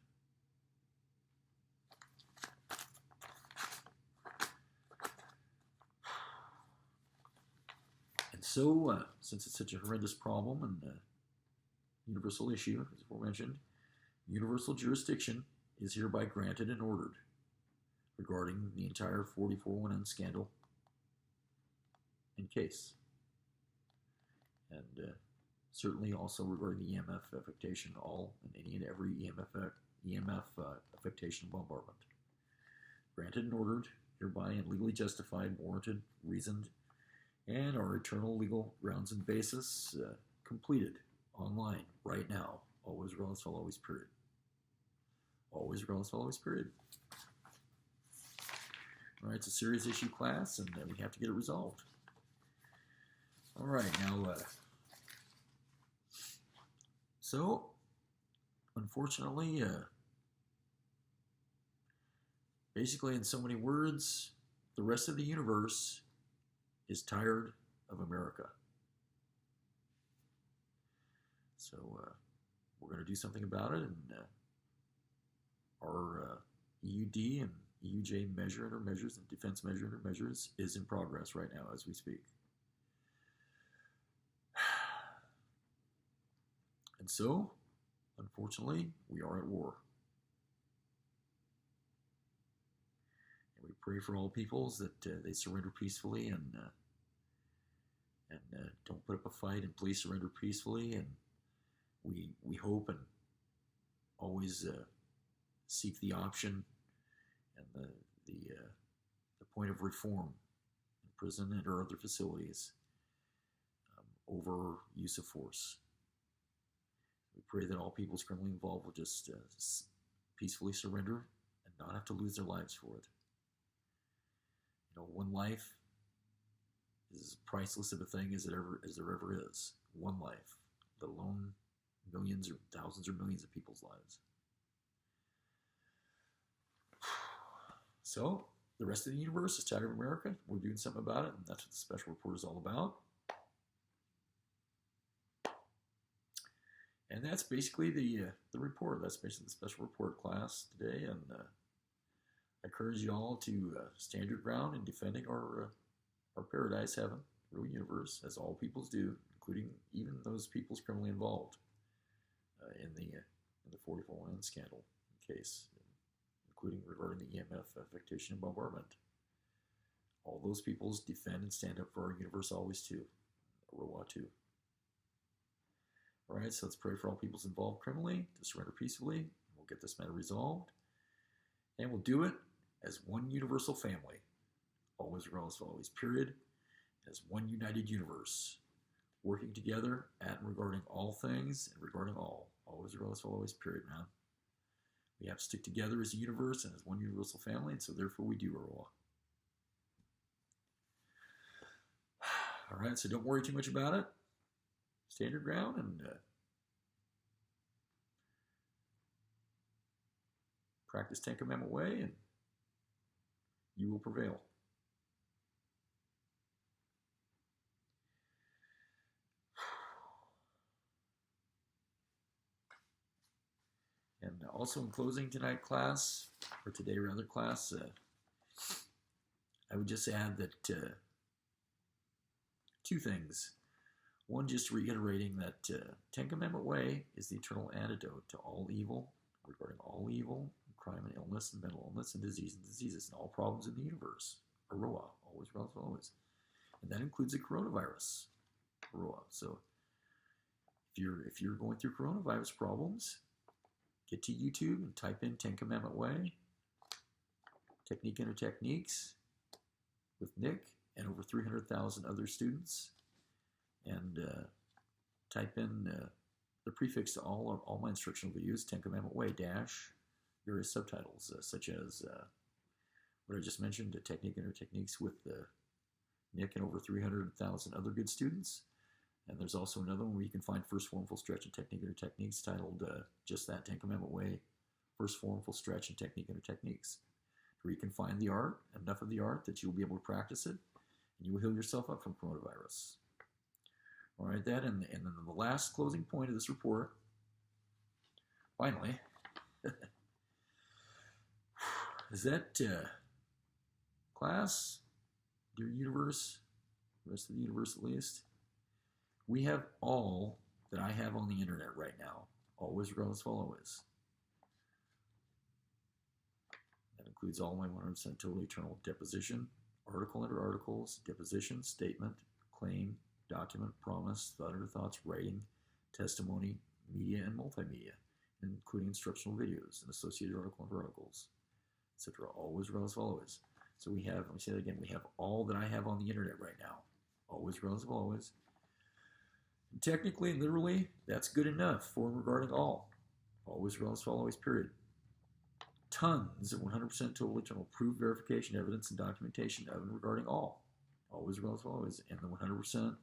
And so, since it's such a horrendous problem and universal issue, as aforementioned, universal jurisdiction is hereby granted and ordered regarding the entire 44-1N scandal and case. And certainly also regarding the EMF affectation, all and any and every EMF affectation bombardment. Granted and ordered, hereby and legally justified, warranted, reasoned, and our eternal legal grounds and basis completed online right now. Always, regardless, always, period. Always, regardless, always, period. All right, it's a serious issue class, and we have to get it resolved. All right, now, so, unfortunately, basically in so many words, the rest of the universe is tired of America. So, we're going to do something about it, and our EUD and EUJ measure and measures and defense measure and measures is in progress right now as we speak. And so, unfortunately, we are at war. And we pray for all peoples that they surrender peacefully and don't put up a fight, and please surrender peacefully. And we hope and always seek the option and the point of reform in prison and or other facilities over use of force. We pray that all peoples criminally involved will just peacefully surrender and not have to lose their lives for it. You know, one life is as priceless of a thing as there ever is. One life, let alone millions or thousands or millions of people's lives. So, the rest of the universe is tired of America. We're doing something about it, and that's what the special report is all about. And that's basically the report. That's basically the special report class today. And I encourage you all to stand your ground in defending our paradise heaven real universe, as all peoples do, including even those peoples criminally involved in the 44 land scandal case, including regarding the EMF affectation and bombardment. All those peoples defend and stand up for our universe always too, Roa too. All right, so let's pray for all peoples involved criminally to surrender peacefully. We'll get this matter resolved, and we'll do it as one universal family, always regardless of always, period, as one united universe, working together at and regarding all things and regarding all, always regardless of always, period, man. We have to stick together as a universe and as one universal family, and so therefore we do, Roa. All right, so don't worry too much about it. Stand your ground and practice Ten Commandment way, and you will prevail. And also in closing tonight class, or today rather class, I would just add that two things. One, just reiterating that Ten Commandment way is the eternal antidote to all evil, regarding all evil, crime and illness and mental illness and diseases and all problems in the universe. Aroa, always, always. And that includes the coronavirus. Aroa. So if you're going through coronavirus problems, get to YouTube and type in Ten Commandment way, Technique Inner Techniques with Nick and over 300,000 other students, and type in the prefix to all my instructional videos, Ten Commandment way dash various subtitles such as what I just mentioned, Technique Inner Techniques with Nick and over 300,000 other good students. And there's also another one where you can find First Formful Stretch and Technique Inner Techniques titled just that, Ten Commandment way, First Formful Stretch and Technique Inner Techniques, where you can find the art, enough of the art that you'll be able to practice it, and you will heal yourself up from coronavirus. All right, that, and then the last closing point of this report, finally, is that class, dear universe, the rest of the universe at least, we have all that I have on the internet right now, always, regardless of always. That includes all my 100% total eternal deposition, article under articles, deposition, statement, claim, document, promise, thought under thoughts, writing, testimony, media, and multimedia, including instructional videos and associated article under articles, etc. Always, regardless of always. So we have, let me say that again, we have all that I have on the internet right now, always, regardless of always. And technically and literally, that's good enough for and regarding all, always, regardless of always, period. Tons of 100% total eternal proof, verification, evidence, and documentation of and regarding all, always, regardless of always, and the 100%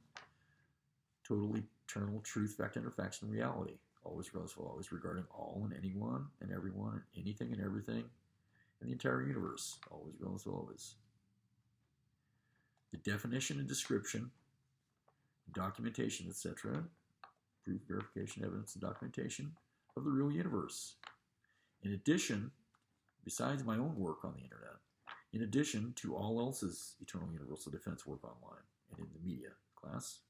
total eternal truth, fact, under facts, and reality, always, regardless of always, regarding all and anyone and everyone and anything and everything in the entire universe, always, regardless of always. The definition and description, documentation, etc., proof, verification, evidence, and documentation of the real universe. In addition, besides my own work on the internet, in addition to all else's eternal universal defense work online and in the media class.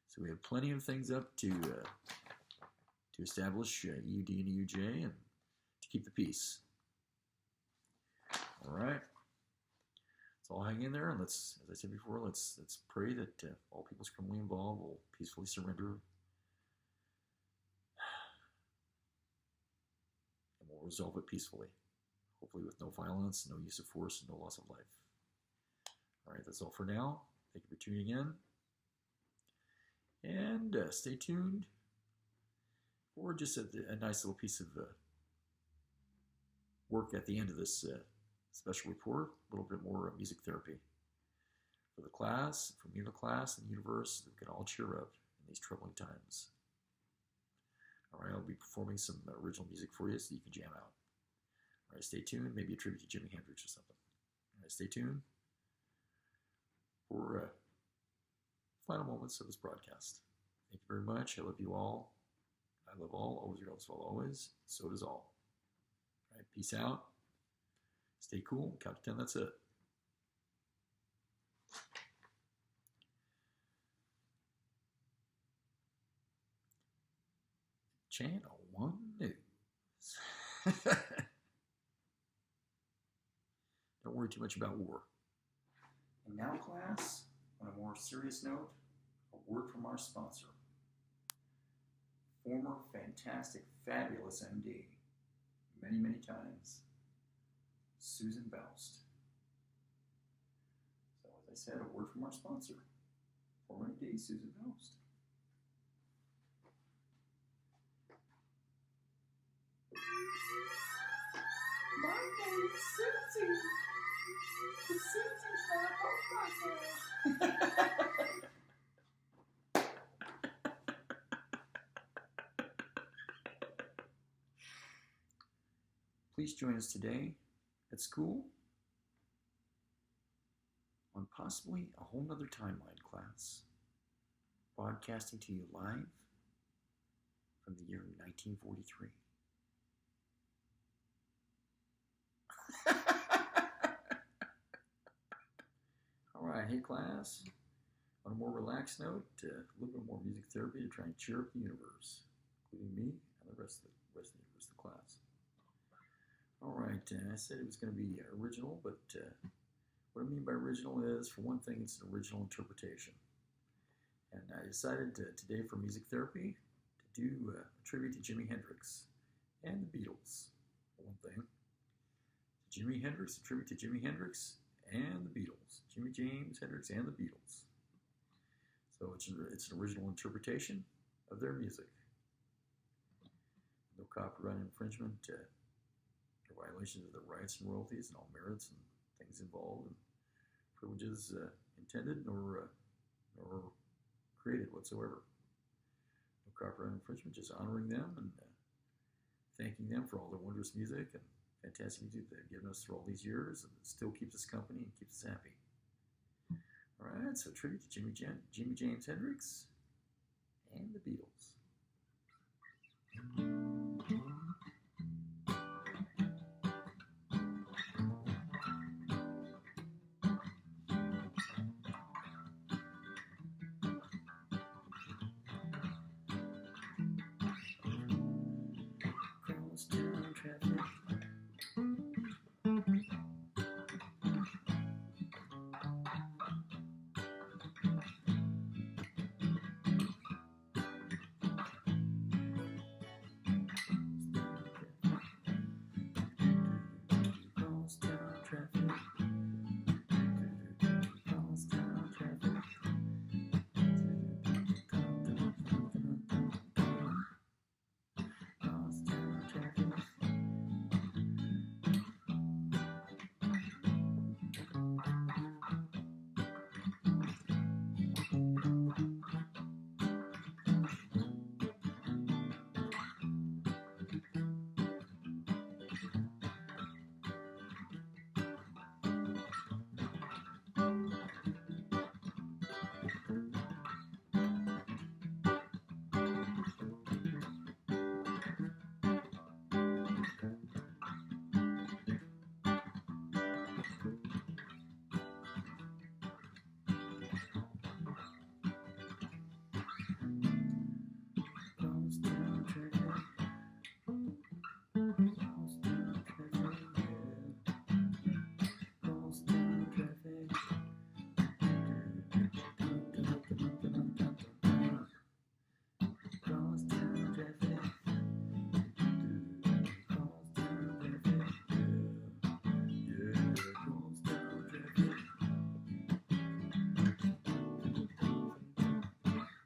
So we have plenty of things up to establish EUD and EUJ and to keep the peace. All right. Let's all hang in there, and let's, as I said before, let's pray that all peoples criminally involved will peacefully surrender, and we'll resolve it peacefully. Hopefully with no violence, no use of force, and no loss of life. All right, that's all for now. Thank you for tuning in. And stay tuned for just a nice little piece of work at the end of this special report, a little bit more music therapy for the class, for me and the class and the universe, that we can all cheer up in these troubling times. All right, I'll be performing some original music for you so you can jam out. All right, stay tuned. Maybe a tribute to Jimi Hendrix or something. All right, stay tuned for final moments of this broadcast. Thank you very much. I love you all. I love all. Always, regardless of all, always. So does all. All right, peace out. Stay cool. Count to 10. That's it. Channel 1 News. Don't worry too much about war. And now, class, on a more serious note, a word from our sponsor. Former fantastic, fabulous MD, many, many times, Susan Boust. So, as I said, a word from our sponsor. Former MD, Susan Boust. My name's Susie. Susie's my home. Please join us today at school on possibly a whole nother timeline class, broadcasting to you live from the year 1943. All right, hey class. On a more relaxed note, a little bit more music therapy to try and cheer up the universe, including me and the rest of the universe, the class. All right, I said it was going to be original, but what I mean by original is, for one thing, it's an original interpretation. And I decided today for music therapy to do a tribute to Jimi Hendrix and the Beatles, for one thing. Jimi Hendrix, a tribute to Jimi Hendrix and the Beatles. Jimmy James Hendrix and the Beatles. So it's an original interpretation of their music. No copyright infringement, or violations of the rights and royalties and all merits and things involved and privileges intended nor created whatsoever. No copyright infringement, just honoring them and thanking them for all their wondrous music and fantastic music they've given us through all these years, and it still keeps us company and keeps us happy. All right, so tribute to Jimi James Hendrix and the Beatles. Crosstown traffic.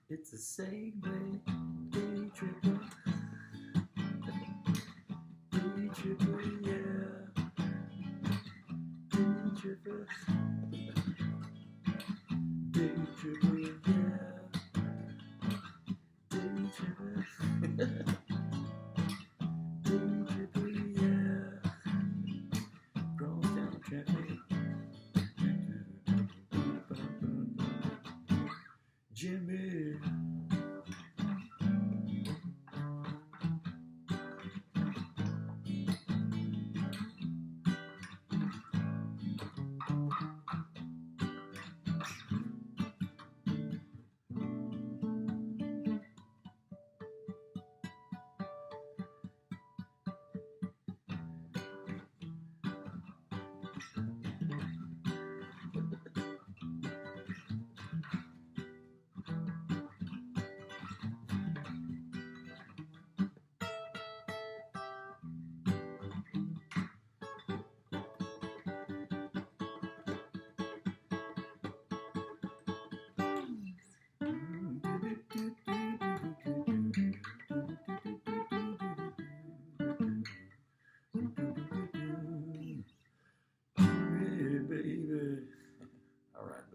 It's a Segway day tripper, yeah, day tripper, yeah, day tripper, yeah, cross down traffic, Jimmy.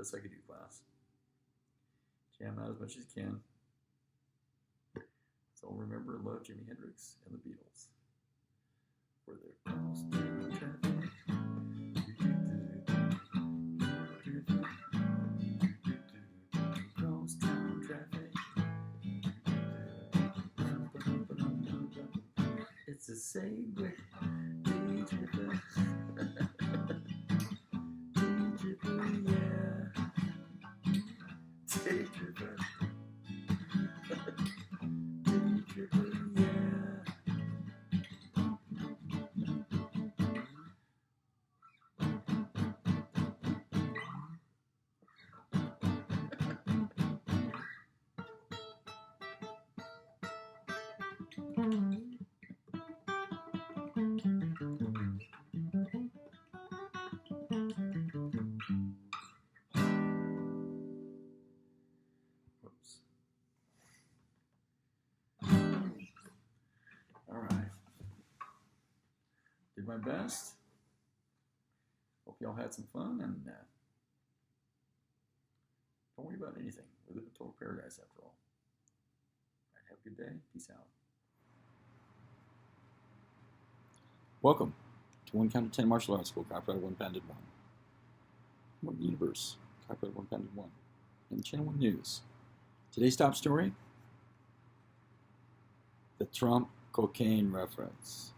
best I could do, class. Jam out as much as you can. So remember and love Jimi Hendrix and the Beatles. For their crosstown traffic. Crosstown traffic. It's a Segway. Day tripper. Day tripper, yeah. Day tripper. Day tripper, yeah. Whoops. All right. Did my best. Hope y'all had some fun, and don't worry about anything. We live in total paradise after all. All right, have a good day. Peace out. Welcome to 1 Count to 10 Martial Arts School, copyright 1 Pounded 1. One Universe, copyright 1 Pounded 1. And Channel 1 News. Today's top story, the Trump cocaine reference.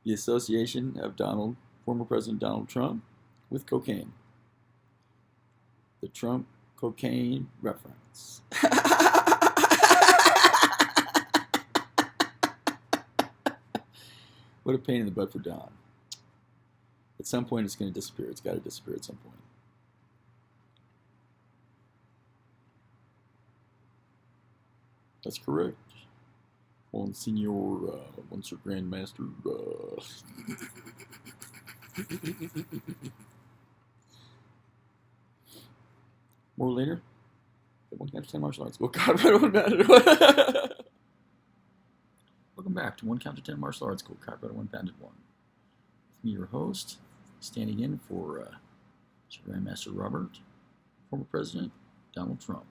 The association of former President Donald Trump with cocaine. The Trump cocaine reference. What a pain in the butt for Don. At some point it's going to disappear. It's got to disappear at some point. That's correct. Monsignor, Monsieur Grandmaster. More later. The 1 Count to 10 Martial Arts School. Welcome back to 1 Count to 10 Martial Arts School. Copyright 1 Pounded 1. With me, your host, standing in for Grandmaster Robert, former President Donald Trump.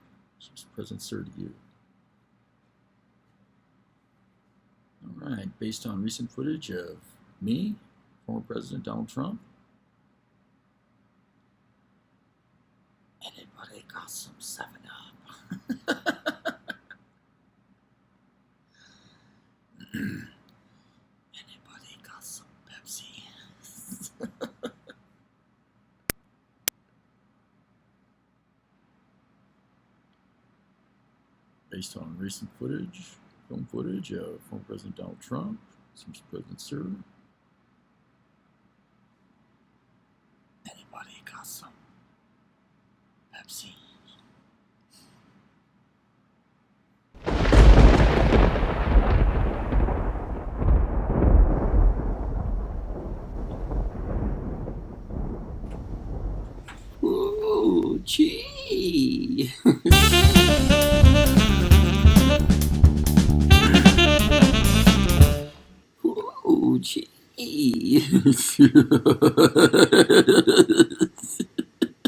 President Sir to you. All right, based on recent footage of me, former President Donald Trump. Anybody got some 7-Up? Anybody got some Pepsi? Based on recent film footage of former President Donald Trump, Mr. President Sir. Anybody got some Pepsi? Ooh, gee. Ooh, jeez.